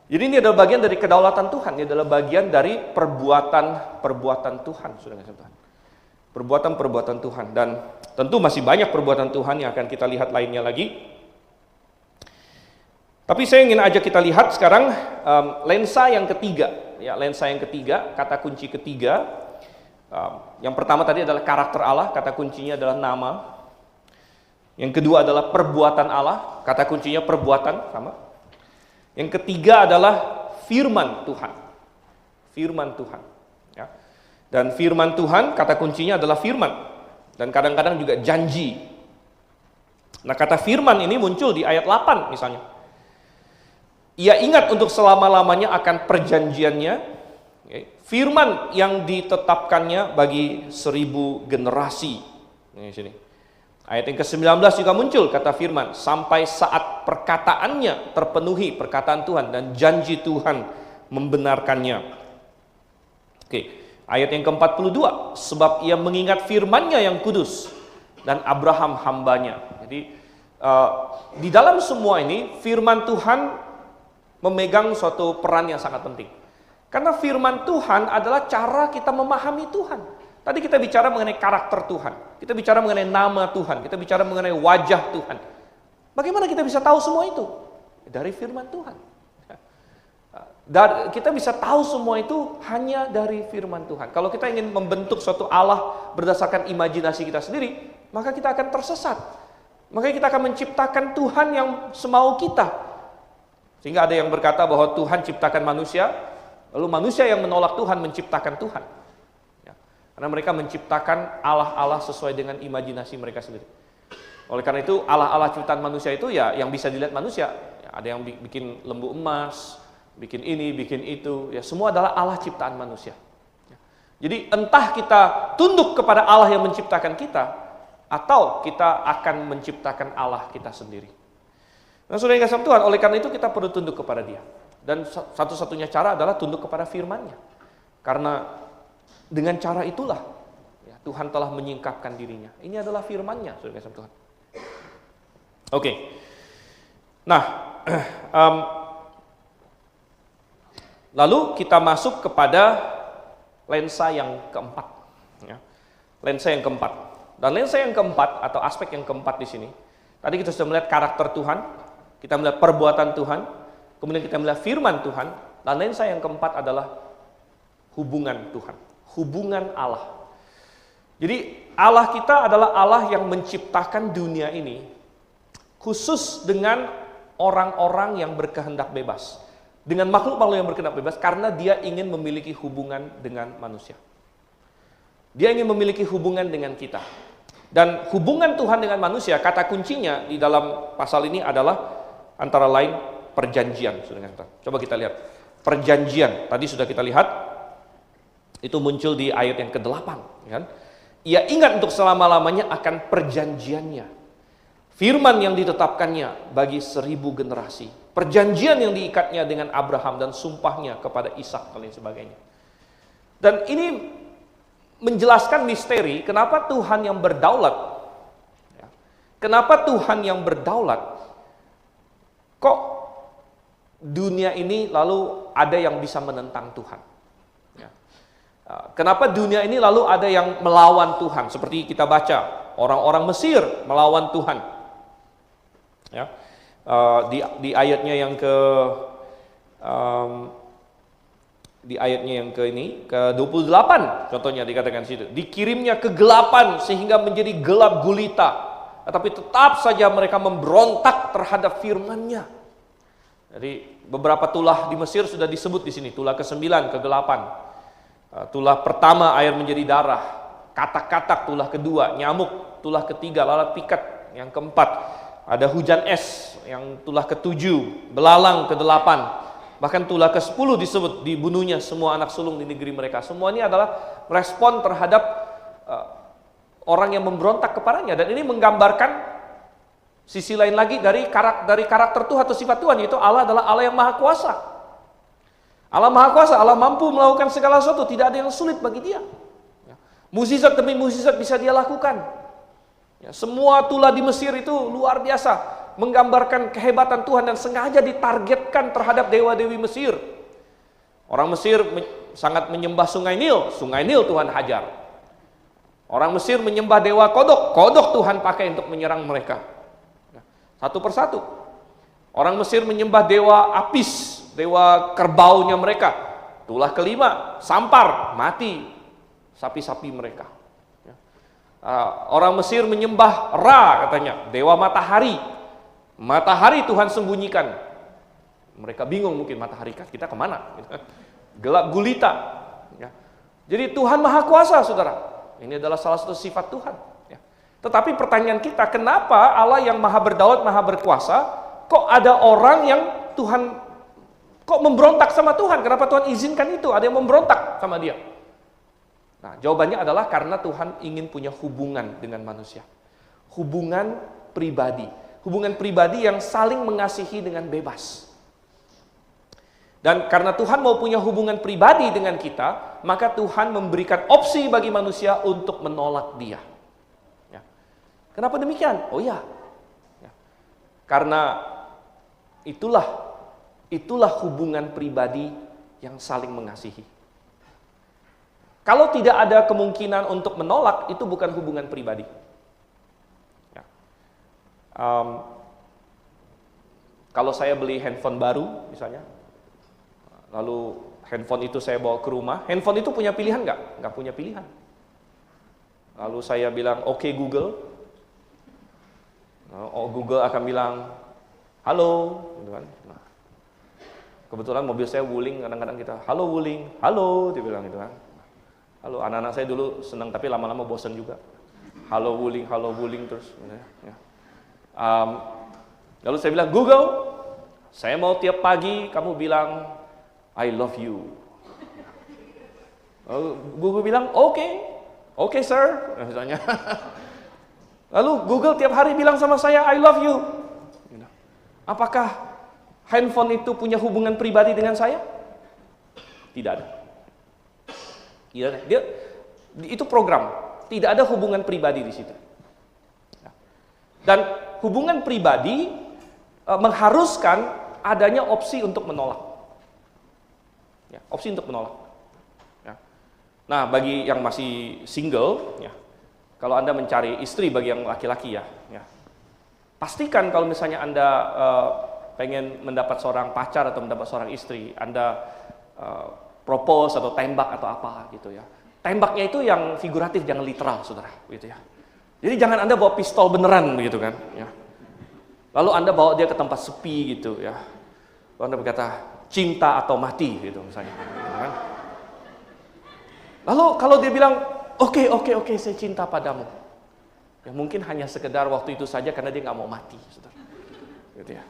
Jadi ini adalah bagian dari kedaulatan Tuhan, ini adalah bagian dari perbuatan Tuhan, saudara-saudara. Perbuatan Tuhan, dan tentu masih banyak perbuatan Tuhan yang akan kita lihat lainnya lagi. Tapi saya ingin ajak kita lihat sekarang lensa yang ketiga, ya, lensa yang ketiga, kata kunci ketiga. Yang pertama tadi adalah karakter Allah, kata kuncinya adalah nama. Yang kedua adalah perbuatan Allah, kata kuncinya perbuatan, sama. Yang ketiga adalah firman Tuhan. Firman Tuhan, ya. Dan firman Tuhan, kata kuncinya adalah firman. Dan kadang-kadang juga janji. Nah, kata firman ini muncul di ayat 8 misalnya. Ia ingat untuk selama-lamanya akan perjanjiannya. Firman yang ditetapkannya bagi 1000 generasi. Ini sini. Ayat yang ke-19 juga muncul kata firman. Sampai saat perkataannya terpenuhi, perkataan Tuhan dan janji Tuhan membenarkannya. Oke. Ayat yang ke-42, sebab ia mengingat firman-Nya yang kudus dan Abraham hambanya. Jadi di dalam semua ini firman Tuhan memegang suatu peran yang sangat penting. Karena firman Tuhan adalah cara kita memahami Tuhan. Tadi kita bicara mengenai karakter Tuhan, kita bicara mengenai nama Tuhan, kita bicara mengenai wajah Tuhan. Bagaimana kita bisa tahu semua itu? Dari firman Tuhan. Dan kita bisa tahu semua itu hanya dari firman Tuhan. Kalau kita ingin membentuk suatu Allah berdasarkan imajinasi kita sendiri, maka kita akan tersesat. Maka kita akan menciptakan Tuhan yang semau kita. Sehingga ada yang berkata bahwa Tuhan ciptakan manusia, lalu manusia yang menolak Tuhan menciptakan Tuhan. Ya. Karena mereka menciptakan Allah-Allah sesuai dengan imajinasi mereka sendiri. Oleh karena itu Allah-Allah ciptaan manusia itu ya yang bisa dilihat manusia. Ya, ada yang bikin lembu emas, bikin ini, bikin itu, ya semua adalah Allah ciptaan manusia. Jadi entah kita tunduk kepada Allah yang menciptakan kita, atau kita akan menciptakan Allah kita sendiri. Nah, saudara yang kasih Tuhan, oleh karena itu kita perlu tunduk kepada Dia. Dan satu-satunya cara adalah tunduk kepada firman-Nya. Karena dengan cara itulah ya, Tuhan telah menyingkapkan dirinya. Ini adalah firman-Nya, saudara yang kasih Tuhan. Oke. Nah, lalu kita masuk kepada lensa yang keempat. Ya. Lensa yang keempat. Dan lensa yang keempat atau aspek yang keempat di sini. Tadi kita sudah melihat karakter Tuhan, kita melihat perbuatan Tuhan, kemudian kita melihat firman Tuhan. Dan lensa yang keempat adalah hubungan Tuhan, hubungan Allah. Jadi Allah kita adalah Allah yang menciptakan dunia ini khusus dengan orang-orang yang berkehendak bebas. Dengan makhluk-makhluk yang berkehendak bebas karena Dia ingin memiliki hubungan dengan manusia. Dia ingin memiliki hubungan dengan kita. Dan hubungan Tuhan dengan manusia, kata kuncinya di dalam pasal ini adalah antara lain perjanjian. Coba kita lihat. Perjanjian, tadi sudah kita lihat, itu muncul di ayat yang ke-8. Kan? Ia ingat untuk selama-lamanya akan perjanjiannya. Firman yang ditetapkannya bagi 1000 generasi. Perjanjian yang diikatnya dengan Abraham dan sumpahnya kepada Ishak dan lain sebagainya. Dan ini menjelaskan misteri kenapa Tuhan yang berdaulat. Kenapa Tuhan yang berdaulat kok dunia ini lalu ada yang bisa menentang Tuhan. Kenapa dunia ini lalu ada yang melawan Tuhan. Seperti kita baca, orang-orang Mesir melawan Tuhan. Ya. Di ayatnya yang ke-28 contohnya dikatakan situ, dikirimnya kegelapan sehingga menjadi gelap gulita, tetapi tetap saja mereka memberontak terhadap firman-Nya. Jadi beberapa tulah di Mesir sudah disebut di sini, tulah ke-9, ke-8. Tulah pertama air menjadi darah, katak-katak tulah kedua, nyamuk tulah ketiga, lalat pikat yang keempat, ada hujan es yang tulah ke-7, belalang ke-8, bahkan tulah ke-10 disebut dibunuhnya semua anak sulung di negeri mereka. Semua ini adalah respon terhadap orang yang memberontak kepadanya, dan ini menggambarkan sisi lain lagi dari karakter Tuhan atau sifat Tuhan, yaitu Allah adalah Allah yang maha kuasa. Allah maha kuasa, Allah mampu melakukan segala sesuatu, tidak ada yang sulit bagi Dia. Mukjizat demi mukjizat bisa Dia lakukan. Semua tulah di Mesir itu luar biasa, menggambarkan kehebatan Tuhan dan sengaja ditargetkan terhadap dewa-dewi Mesir. Orang Mesir sangat menyembah Sungai Nil Tuhan hajar. Orang Mesir menyembah dewa kodok Tuhan pakai untuk menyerang mereka. Satu persatu. Orang Mesir menyembah dewa Apis, dewa kerbaunya mereka. Tulah kelima, Sampar, mati sapi-sapi mereka. Orang Mesir menyembah Ra, katanya, dewa matahari. Matahari Tuhan sembunyikan. Mereka bingung mungkin, matahari kita kemana? Gelap gulita. Jadi Tuhan maha kuasa, saudara. Ini adalah salah satu sifat Tuhan. Tetapi pertanyaan kita, kenapa Allah yang maha berdaulat, maha berkuasa, kok ada orang yang Tuhan kok memberontak sama Tuhan? Kenapa Tuhan izinkan itu? Ada yang memberontak sama Dia. Nah, jawabannya adalah karena Tuhan ingin punya hubungan dengan manusia. Hubungan pribadi. Hubungan pribadi yang saling mengasihi dengan bebas. Dan karena Tuhan mau punya hubungan pribadi dengan kita, maka Tuhan memberikan opsi bagi manusia untuk menolak Dia. Ya. Kenapa demikian? Oh ya. Karena itulah hubungan pribadi yang saling mengasihi. Kalau tidak ada kemungkinan untuk menolak, itu bukan hubungan pribadi. Ya. Kalau saya beli handphone baru, misalnya, lalu handphone itu saya bawa ke rumah, handphone itu punya pilihan nggak? Nggak punya pilihan. Lalu saya bilang, oke Google. Google akan bilang, halo, gitu kan. Nah, kebetulan mobil saya Wuling, kadang-kadang kita, halo Wuling, halo, dia bilang gitu kan. Halo, anak-anak saya dulu senang, tapi lama-lama bosan juga. Halo Wuling terus. Ya. Lalu saya bilang, Google, saya mau tiap pagi kamu bilang, I love you. Google bilang, oke sir, misalnya. Lalu Google tiap hari bilang sama saya, I love you. Apakah handphone itu punya hubungan pribadi dengan saya? Tidak ada. Dia itu program, tidak ada hubungan pribadi di situ. Dan hubungan pribadi mengharuskan adanya opsi untuk menolak. Ya, opsi untuk menolak. Ya. Nah, bagi yang masih single, ya, kalau Anda mencari istri bagi yang laki-laki ya, pastikan kalau misalnya Anda pengen mendapat seorang pacar atau mendapat seorang istri, Anda propose atau tembak atau apa gitu ya. Tembaknya itu yang figuratif, jangan literal, saudara, gitu ya. Jadi jangan Anda bawa pistol beneran begitu kan, ya. Lalu Anda bawa dia ke tempat sepi gitu ya. Lalu Anda berkata, cinta atau mati gitu misalnya. Gitu kan. Lalu kalau dia bilang, oke, saya cinta padamu. Ya mungkin hanya sekedar waktu itu saja karena dia nggak mau mati, saudara. Gitu ya.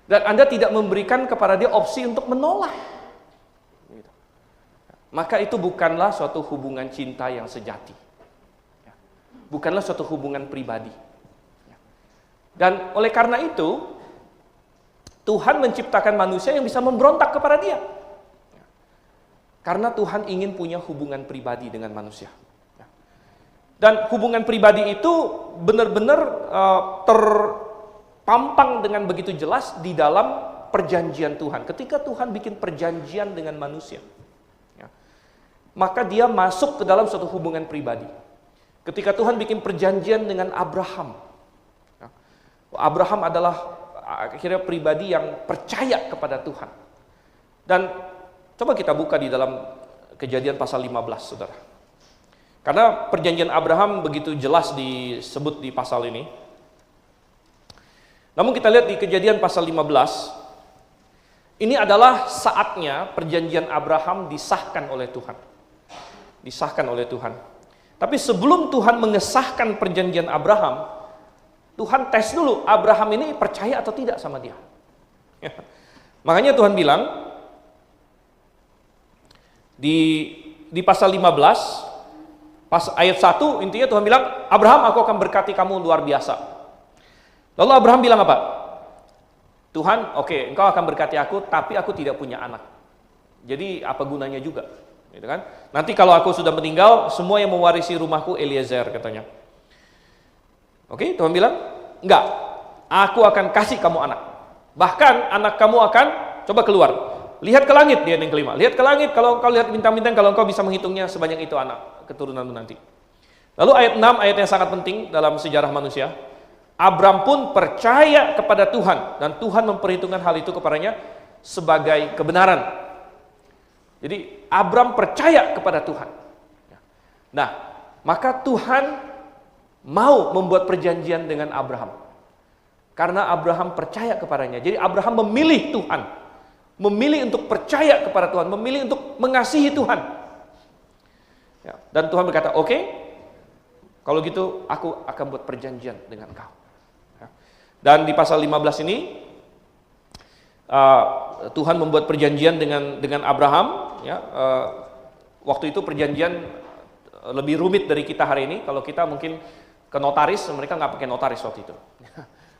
Dan Anda tidak memberikan kepada dia opsi untuk menolak. Gitu. Maka itu bukanlah suatu hubungan cinta yang sejati. Bukanlah suatu hubungan pribadi. Dan oleh karena itu, Tuhan menciptakan manusia yang bisa memberontak kepada dia. Karena Tuhan ingin punya hubungan pribadi dengan manusia. Dan hubungan pribadi itu benar-benar terpampang dengan begitu jelas di dalam perjanjian Tuhan. Ketika Tuhan bikin perjanjian dengan manusia, maka dia masuk ke dalam suatu hubungan pribadi. Ketika Tuhan bikin perjanjian dengan Abraham, Abraham adalah akhirnya pribadi yang percaya kepada Tuhan. Dan coba kita buka di dalam Kejadian pasal 15, saudara. Karena perjanjian Abraham begitu jelas disebut di pasal ini. Namun kita lihat di Kejadian pasal 15, ini adalah saatnya perjanjian Abraham disahkan oleh Tuhan. Disahkan oleh Tuhan. Tapi sebelum Tuhan mengesahkan perjanjian Abraham, Tuhan tes dulu, Abraham ini percaya atau tidak sama dia. Makanya Tuhan bilang, di pasal 15, ayat 1, intinya Tuhan bilang, Abraham, aku akan berkati kamu luar biasa. Lalu Abraham bilang apa? Tuhan, oke, engkau akan berkati aku, tapi aku tidak punya anak. Jadi apa gunanya juga? Gitu kan? Nanti kalau aku sudah meninggal, semua yang mewarisi rumahku Eliezer, katanya. Oke, Tuhan bilang, enggak, aku akan kasih kamu anak. Bahkan anak kamu akan, coba keluar, lihat ke langit, dia yang kelima. Lihat ke langit, kalau engkau lihat bintang-bintang, kalau engkau bisa menghitungnya, sebanyak itu anak keturunanmu nanti. Lalu ayat 6, ayat yang sangat penting dalam sejarah manusia. Abram pun percaya kepada Tuhan, dan Tuhan memperhitungkan hal itu kepadanya sebagai kebenaran. Jadi Abram percaya kepada Tuhan. Nah, maka Tuhan mau membuat perjanjian dengan Abraham. Karena Abraham percaya kepadanya. Jadi Abraham memilih Tuhan. Memilih untuk percaya kepada Tuhan. Memilih untuk mengasihi Tuhan. Ya, dan Tuhan berkata, oke, kalau gitu aku akan buat perjanjian dengan kau. Ya. Dan di pasal 15 ini, Tuhan membuat perjanjian dengan Abraham. Ya, waktu itu perjanjian lebih rumit dari kita hari ini. Kalau kita mungkin ke notaris, mereka nggak pakai notaris waktu itu.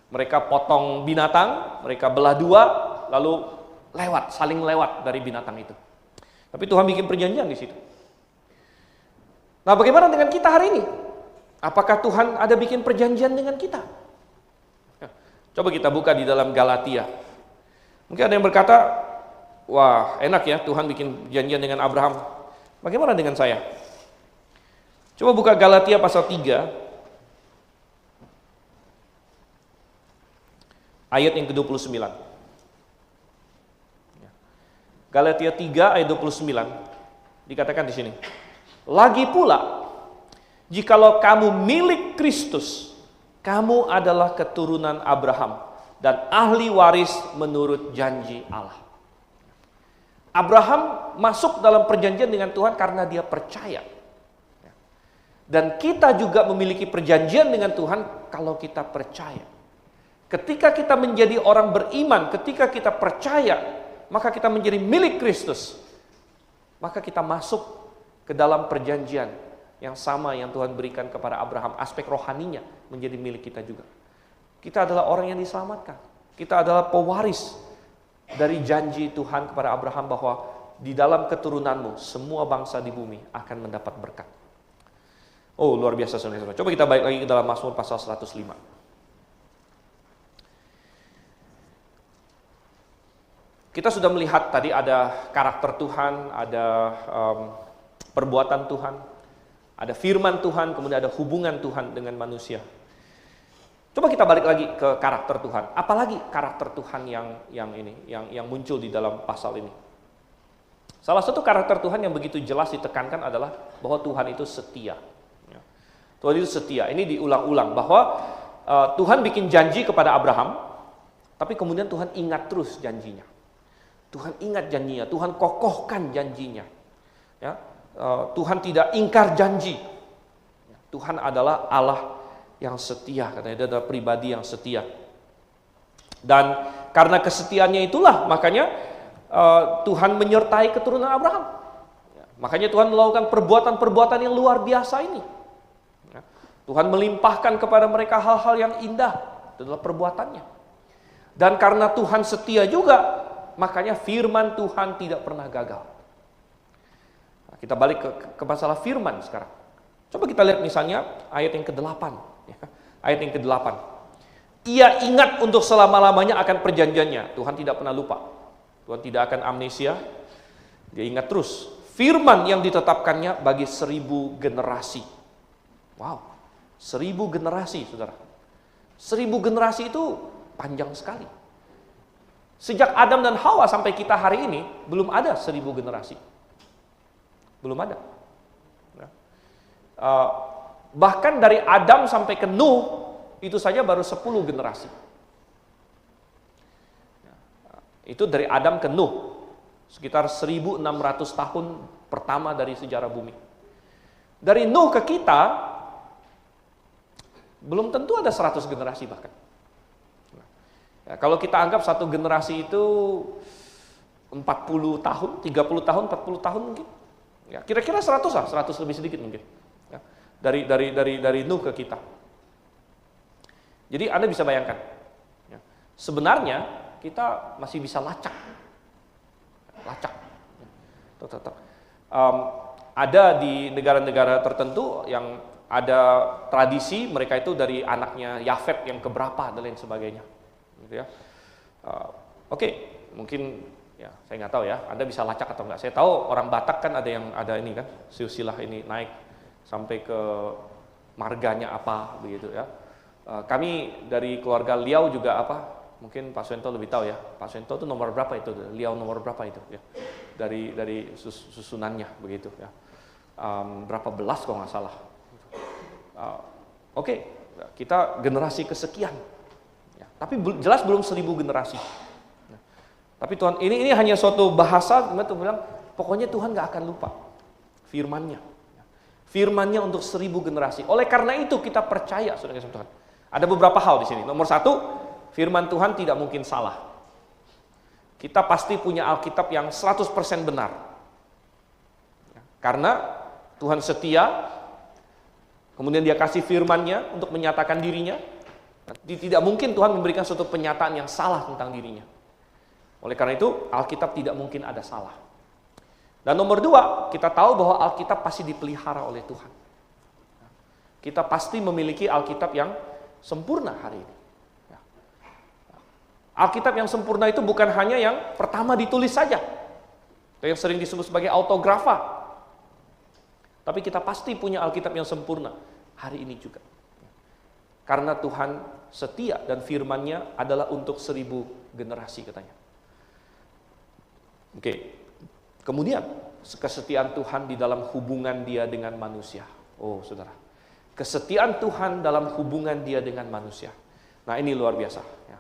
Mereka potong binatang, mereka belah dua, lalu saling lewat dari binatang itu. Tapi Tuhan bikin perjanjian di situ. Nah, bagaimana dengan kita hari ini? Apakah Tuhan ada bikin perjanjian dengan kita? Coba kita buka di dalam Galatia. Mungkin ada yang berkata, wah enak ya Tuhan bikin perjanjian dengan Abraham. Bagaimana dengan saya? Coba buka Galatia pasal 3. Ayat yang ke-29. Galatia 3 ayat 29 dikatakan di sini. Lagi pula, jikalau kamu milik Kristus, kamu adalah keturunan Abraham dan ahli waris menurut janji Allah. Abraham masuk dalam perjanjian dengan Tuhan karena dia percaya. Dan kita juga memiliki perjanjian dengan Tuhan kalau kita percaya. Ketika kita menjadi orang beriman, ketika kita percaya, maka kita menjadi milik Kristus. Maka kita masuk ke dalam perjanjian yang sama yang Tuhan berikan kepada Abraham. Aspek rohaninya menjadi milik kita juga. Kita adalah orang yang diselamatkan. Kita adalah pewaris dari janji Tuhan kepada Abraham bahwa di dalam keturunanmu semua bangsa di bumi akan mendapat berkat. Oh, luar biasa saudara-saudara. Coba kita balik lagi ke dalam Mazmur pasal 105. Kita sudah melihat tadi ada karakter Tuhan, ada perbuatan Tuhan, ada firman Tuhan, kemudian ada hubungan Tuhan dengan manusia. Coba kita balik lagi ke karakter Tuhan. Apalagi karakter Tuhan yang muncul di dalam pasal ini. Salah satu karakter Tuhan yang begitu jelas ditekankan adalah bahwa Tuhan itu setia. Tuhan itu setia. Ini diulang-ulang bahwa Tuhan bikin janji kepada Abraham, tapi kemudian Tuhan ingat terus janjinya. Tuhan ingat janjinya, Tuhan kokohkan janjinya. Ya, Tuhan tidak ingkar janji. Tuhan adalah Allah yang setia, katanya dia adalah pribadi yang setia. Dan karena kesetiaannya itulah makanya Tuhan menyertai keturunan Abraham. Makanya Tuhan melakukan perbuatan-perbuatan yang luar biasa ini. Tuhan melimpahkan kepada mereka hal-hal yang indah. Itu adalah perbuatannya. Dan karena Tuhan setia juga, makanya firman Tuhan tidak pernah gagal. Nah, kita balik ke masalah firman sekarang. Coba kita lihat misalnya ayat yang ke-8. Ayat yang ke-8. Ia ingat untuk selama-lamanya akan perjanjiannya. Tuhan tidak pernah lupa. Tuhan tidak akan amnesia. Dia ingat terus. Firman yang ditetapkannya bagi 1000 generasi. Wow. 1000 generasi, saudara. 1000 generasi itu panjang sekali. Sejak Adam dan Hawa sampai kita hari ini, belum ada 1000 generasi. Belum ada. Bahkan dari Adam sampai ke Nuh, itu saja baru 10 generasi. Itu dari Adam ke Nuh. Sekitar 1600 tahun pertama dari sejarah bumi. Dari Nuh ke kita, belum tentu ada 100 generasi bahkan. Kalau kita anggap satu generasi itu 40 tahun, 30 tahun, 40 tahun mungkin. Ya, kira-kira 100 lah, 100 lebih sedikit mungkin. Ya, dari Nuh ke kita. Jadi Anda bisa bayangkan. Ya, sebenarnya kita masih bisa lacak. Ada di negara-negara tertentu yang ada tradisi mereka itu dari anaknya Yafet yang keberapa dan lain sebagainya, gitu ya. Oke, mungkin ya saya nggak tahu ya, Anda bisa lacak atau nggak. Saya tahu orang Batak kan ada yang ada ini kan, silsilah ini naik sampai ke marganya apa begitu ya. Kami dari keluarga Liau juga apa, mungkin Pak Suento lebih tahu ya. Pak Suento itu nomor berapa itu, Liau nomor berapa itu ya, dari susunannya begitu ya. Berapa belas kalau nggak salah. Oke, kita generasi kesekian, ya, tapi jelas belum 1000 generasi. Ya. Tapi Tuhan ini hanya suatu bahasa, Tuhan bilang pokoknya Tuhan nggak akan lupa firman-Nya, ya. Firman-Nya untuk 1000 generasi. Oleh karena itu kita percaya, saudara Tuhan. Ada beberapa hal di sini. Nomor 1, firman Tuhan tidak mungkin salah. Kita pasti punya Alkitab yang 100% benar, ya. Karena Tuhan setia. Kemudian dia kasih firman-Nya untuk menyatakan dirinya. Tidak mungkin Tuhan memberikan suatu pernyataan yang salah tentang dirinya. Oleh karena itu, Alkitab tidak mungkin ada salah. Dan nomor 2, kita tahu bahwa Alkitab pasti dipelihara oleh Tuhan. Kita pasti memiliki Alkitab yang sempurna hari ini. Alkitab yang sempurna itu bukan hanya yang pertama ditulis saja, yang sering disebut sebagai autografa. Tapi kita pasti punya Alkitab yang sempurna hari ini juga. Karena Tuhan setia dan firman-Nya adalah untuk 1000 generasi katanya. Oke. Kemudian kesetiaan Tuhan di dalam hubungan Dia dengan manusia. Oh, saudara. Kesetiaan Tuhan dalam hubungan Dia dengan manusia. Nah, ini luar biasa ya.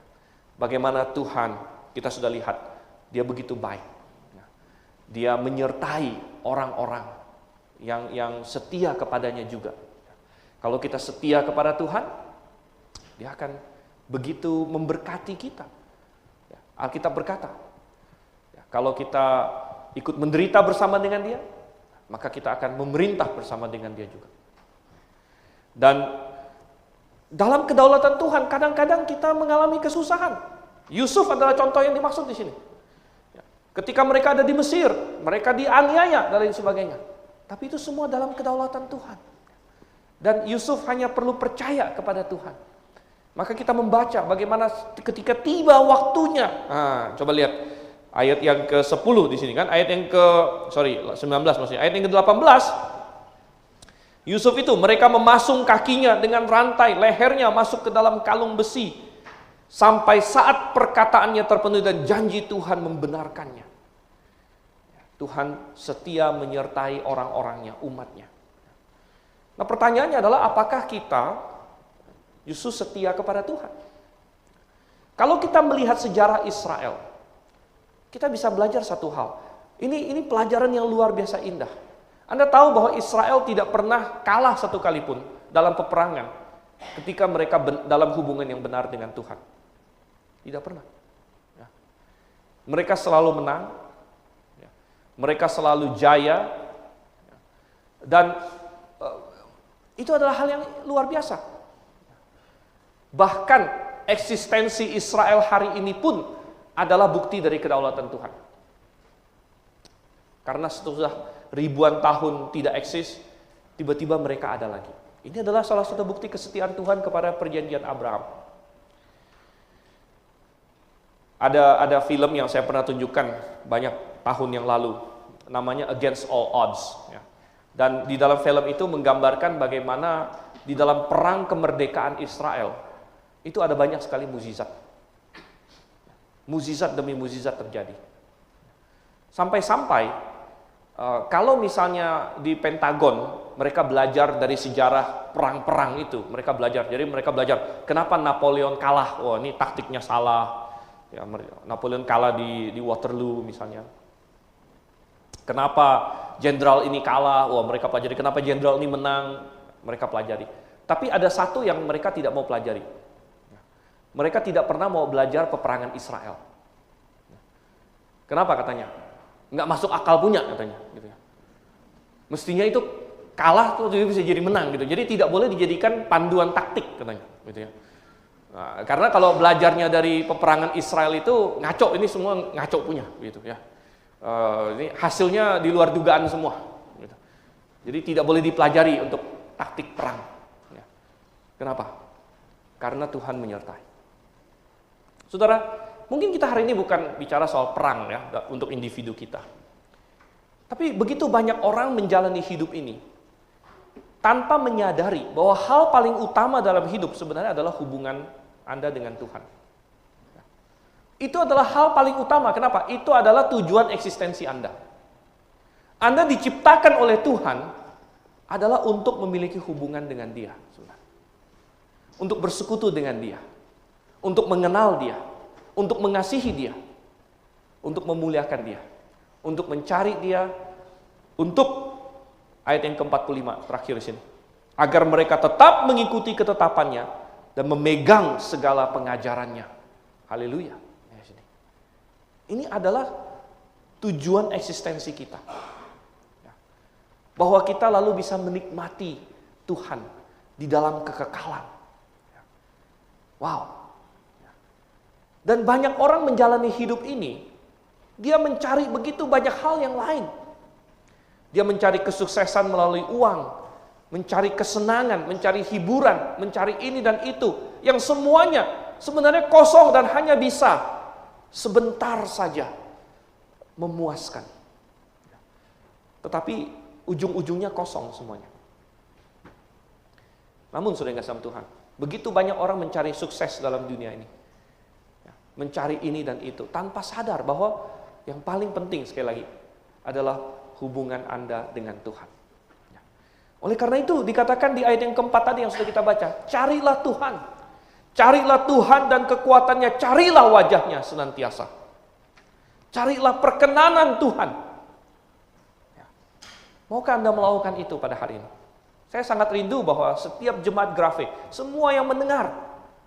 Bagaimana Tuhan, kita sudah lihat, Dia begitu baik. Dia menyertai orang-orang yang setia kepadanya juga. Kalau kita setia kepada Tuhan, Dia akan begitu memberkati kita. Alkitab berkata, kalau kita ikut menderita bersama dengan Dia, maka kita akan memerintah bersama dengan Dia juga. Dan dalam kedaulatan Tuhan, kadang-kadang kita mengalami kesusahan. Yusuf adalah contoh yang dimaksud di sini. Ketika mereka ada di Mesir, mereka dianiaya dan lain sebagainya. Tapi itu semua dalam kedaulatan Tuhan. Dan Yusuf hanya perlu percaya kepada Tuhan. Maka kita membaca bagaimana ketika tiba waktunya. Nah, coba lihat ayat yang ke-10 di sini kan, ayat yang 19 maksudnya. Ayat yang ke-18. Yusuf itu mereka memasung kakinya dengan rantai, lehernya masuk ke dalam kalung besi sampai saat perkataannya terpenuhi dan janji Tuhan membenarkannya. Tuhan setia menyertai orang-orangnya, umatnya. Nah, pertanyaannya adalah apakah kita justru setia kepada Tuhan? Kalau kita melihat sejarah Israel, kita bisa belajar satu hal. Ini pelajaran yang luar biasa indah. Anda tahu bahwa Israel tidak pernah kalah satu kali pun dalam peperangan ketika mereka dalam hubungan yang benar dengan Tuhan. Tidak pernah. Mereka selalu menang, mereka selalu jaya, dan itu adalah hal yang luar biasa. Bahkan eksistensi Israel hari ini pun adalah bukti dari kedaulatan Tuhan. Karena setelah ribuan tahun tidak eksis, tiba-tiba mereka ada lagi. Ini adalah salah satu bukti kesetiaan Tuhan kepada perjanjian Abraham. Ada film yang saya pernah tunjukkan banyak tahun yang lalu, namanya Against All Odds. Dan di dalam film itu menggambarkan bagaimana di dalam perang kemerdekaan Israel, itu ada banyak sekali mukjizat. Mukjizat demi mukjizat terjadi. Sampai-sampai, kalau misalnya di Pentagon, mereka belajar dari sejarah perang-perang itu. Mereka belajar, kenapa Napoleon kalah. Oh, ini taktiknya salah. Ya, Napoleon kalah di Waterloo misalnya. Kenapa jenderal ini kalah? Wah, mereka pelajari. Kenapa jenderal ini menang? Mereka pelajari. Tapi ada satu yang mereka tidak mau pelajari. Mereka tidak pernah mau belajar peperangan Israel. Kenapa katanya? Nggak masuk akal punya katanya. Gitu ya. Mestinya itu kalah tuh bisa jadi menang gitu. Jadi tidak boleh dijadikan panduan taktik katanya. Gitu ya. Nah, karena kalau belajarnya dari peperangan Israel itu ngaco, ini semua ngaco punya, gitu ya. Ini hasilnya di luar dugaan semua. Gitu. Jadi tidak boleh dipelajari untuk taktik perang. Ya. Kenapa? Karena Tuhan menyertai. Saudara, mungkin kita hari ini bukan bicara soal perang ya untuk individu kita. Tapi begitu banyak orang menjalani hidup ini tanpa menyadari bahwa hal paling utama dalam hidup sebenarnya adalah hubungan Anda dengan Tuhan. Itu adalah hal paling utama. Kenapa? Itu adalah tujuan eksistensi Anda. Anda diciptakan oleh Tuhan adalah untuk memiliki hubungan dengan Dia. Untuk bersekutu dengan Dia. Untuk mengenal Dia. Untuk mengasihi Dia. Untuk memuliakan Dia. Untuk mencari Dia. Untuk ayat yang ke-45 terakhir di sini. Agar mereka tetap mengikuti ketetapannya dan memegang segala pengajarannya. Haleluya. Ini adalah tujuan eksistensi kita. Bahwa kita lalu bisa menikmati Tuhan di dalam kekekalan. Wow. Dan banyak orang menjalani hidup ini, dia mencari begitu banyak hal yang lain. Dia mencari kesuksesan melalui uang, mencari kesenangan, mencari hiburan, mencari ini dan itu, yang semuanya sebenarnya kosong dan hanya bisa sebentar saja memuaskan. Tetapi ujung-ujungnya kosong semuanya. Namun sudah enggak sama Tuhan, begitu banyak orang mencari sukses dalam dunia ini. Mencari ini dan itu, tanpa sadar bahwa yang paling penting sekali lagi adalah hubungan Anda dengan Tuhan. Oleh karena itu dikatakan di ayat yang keempat tadi yang sudah kita baca, carilah Tuhan. Carilah Tuhan dan kekuatannya, carilah wajahnya senantiasa. Carilah perkenanan Tuhan. Maukah Anda melakukan itu pada hari ini? Saya sangat rindu bahwa setiap jemaat grafik, semua yang mendengar,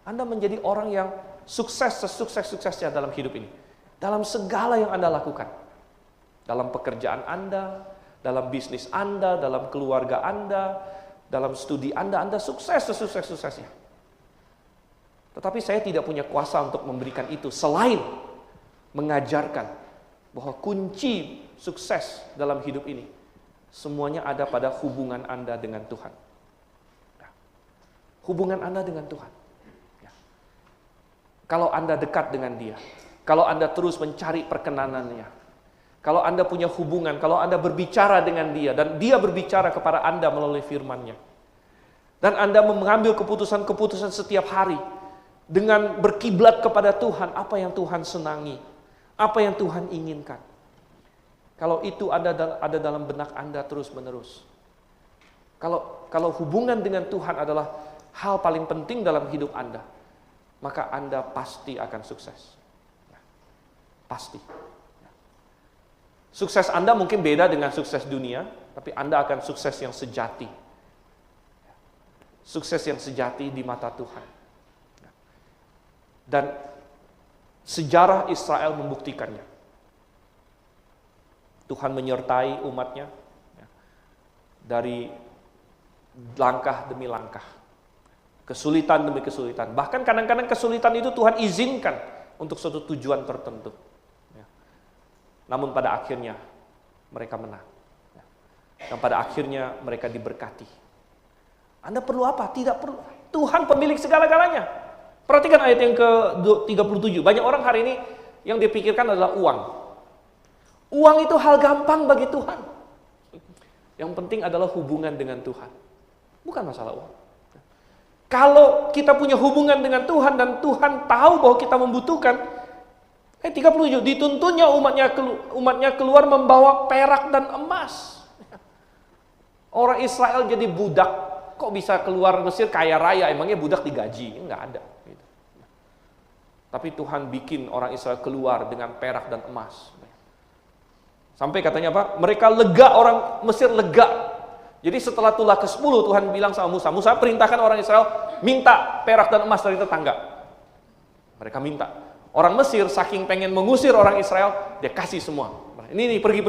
Anda menjadi orang yang sukses sesukses-suksesnya dalam hidup ini. Dalam segala yang Anda lakukan. Dalam pekerjaan Anda, dalam bisnis Anda, dalam keluarga Anda, dalam studi Anda sukses sesukses-suksesnya. Tetapi saya tidak punya kuasa untuk memberikan itu selain mengajarkan bahwa kunci sukses dalam hidup ini semuanya ada pada hubungan Anda dengan Tuhan. Hubungan Anda dengan Tuhan. Kalau Anda dekat dengan Dia, kalau Anda terus mencari perkenanannya, kalau Anda punya hubungan, kalau Anda berbicara dengan Dia dan Dia berbicara kepada Anda melalui firman-Nya, dan Anda mengambil keputusan-keputusan setiap hari dengan berkiblat kepada Tuhan, apa yang Tuhan senangi, apa yang Tuhan inginkan. Kalau itu ada dalam benak Anda terus-menerus. Kalau hubungan dengan Tuhan adalah hal paling penting dalam hidup Anda, maka Anda pasti akan sukses. Pasti. Sukses Anda mungkin beda dengan sukses dunia, tapi Anda akan sukses yang sejati. Sukses yang sejati di mata Tuhan. Dan sejarah Israel membuktikannya. Tuhan menyertai umatnya ya, dari langkah demi langkah, kesulitan demi kesulitan. Bahkan kadang-kadang kesulitan itu Tuhan izinkan untuk suatu tujuan tertentu. Ya. Namun pada akhirnya mereka menang. Ya. Dan pada akhirnya mereka diberkati. Anda perlu apa? Tidak perlu. Tuhan pemilik segala-galanya. Perhatikan ayat yang ke-37. Banyak orang hari ini yang dipikirkan adalah uang. Uang itu hal gampang bagi Tuhan. Yang penting adalah hubungan dengan Tuhan. Bukan masalah uang. Kalau kita punya hubungan dengan Tuhan dan Tuhan tahu bahwa kita membutuhkan, 37, dituntunnya umatnya keluar membawa perak dan emas. Orang Israel jadi budak. Kok bisa keluar Mesir kaya raya? Emangnya budak digaji? Enggak ada. Gitu. Tapi Tuhan bikin orang Israel keluar dengan perak dan emas. Sampai katanya apa? Mereka lega, orang Mesir lega. Jadi setelah tulah ke-10 Tuhan bilang sama Musa, Musa perintahkan orang Israel minta perak dan emas dari tetangga. Mereka minta. Orang Mesir saking pengen mengusir orang Israel, dia kasih semua. Ini pergi.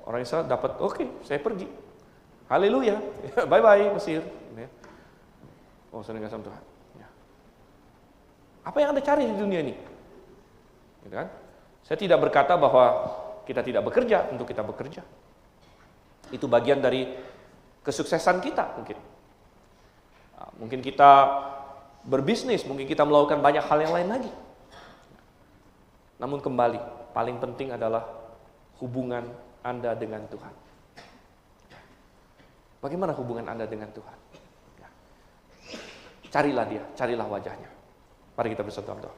Orang Israel dapat, oke, saya pergi. Haleluya, bye-bye Mesir. Oh, saya dengar sama Tuhan. Apa yang Anda cari di dunia ini? Gitu kan? Saya tidak berkata bahwa kita tidak bekerja, untuk kita bekerja. Itu bagian dari kesuksesan kita mungkin. Mungkin kita berbisnis, mungkin kita melakukan banyak hal yang lain lagi. Namun kembali, paling penting adalah hubungan Anda dengan Tuhan. Bagaimana hubungan Anda dengan Tuhan? Ya. Carilah dia, carilah wajahnya. Mari kita bersatu dalam doa.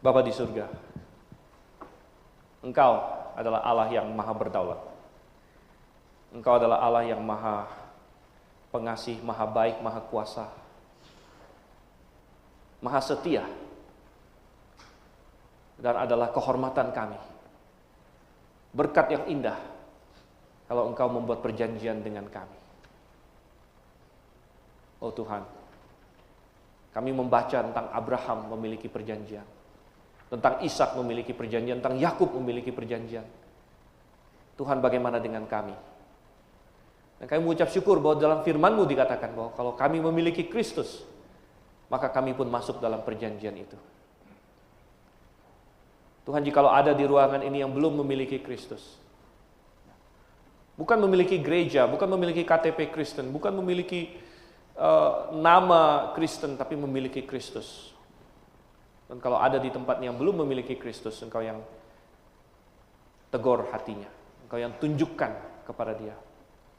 Bapa di surga, Engkau adalah Allah yang maha berdaulat. Engkau adalah Allah yang maha pengasih, maha baik, maha kuasa, maha setia, dan adalah kehormatan kami. Berkat yang indah kalau Engkau membuat perjanjian dengan kami. Oh Tuhan, kami membaca tentang Abraham memiliki perjanjian, tentang Ishak memiliki perjanjian, tentang Yakub memiliki perjanjian. Tuhan, bagaimana dengan kami? Dan kami mengucap syukur bahwa dalam firman-Mu dikatakan bahwa kalau kami memiliki Kristus, maka kami pun masuk dalam perjanjian itu. Tuhan, jikalau ada di ruangan ini yang belum memiliki Kristus, bukan memiliki gereja, bukan memiliki KTP Kristen, bukan memiliki nama Kristen, tapi memiliki Kristus. Dan kalau ada di tempat yang belum memiliki Kristus, Engkau yang tegur hatinya, Engkau yang tunjukkan kepada dia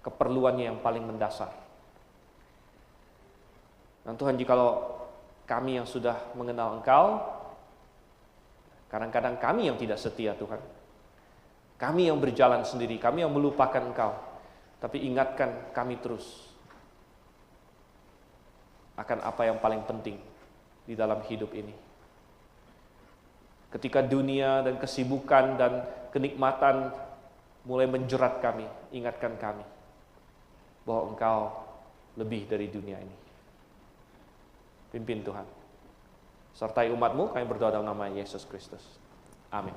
keperluannya yang paling mendasar. Dan Tuhan, jikalau kami yang sudah mengenal Engkau, kadang-kadang kami yang tidak setia Tuhan, kami yang berjalan sendiri, kami yang melupakan Engkau, tapi ingatkan kami terus akan apa yang paling penting di dalam hidup ini. Ketika dunia dan kesibukan dan kenikmatan mulai menjerat kami, ingatkan kami bahwa Engkau lebih dari dunia ini. Pimpin Tuhan. Sertai umat-Mu, kami berdoa dalam nama Yesus Kristus. Amin.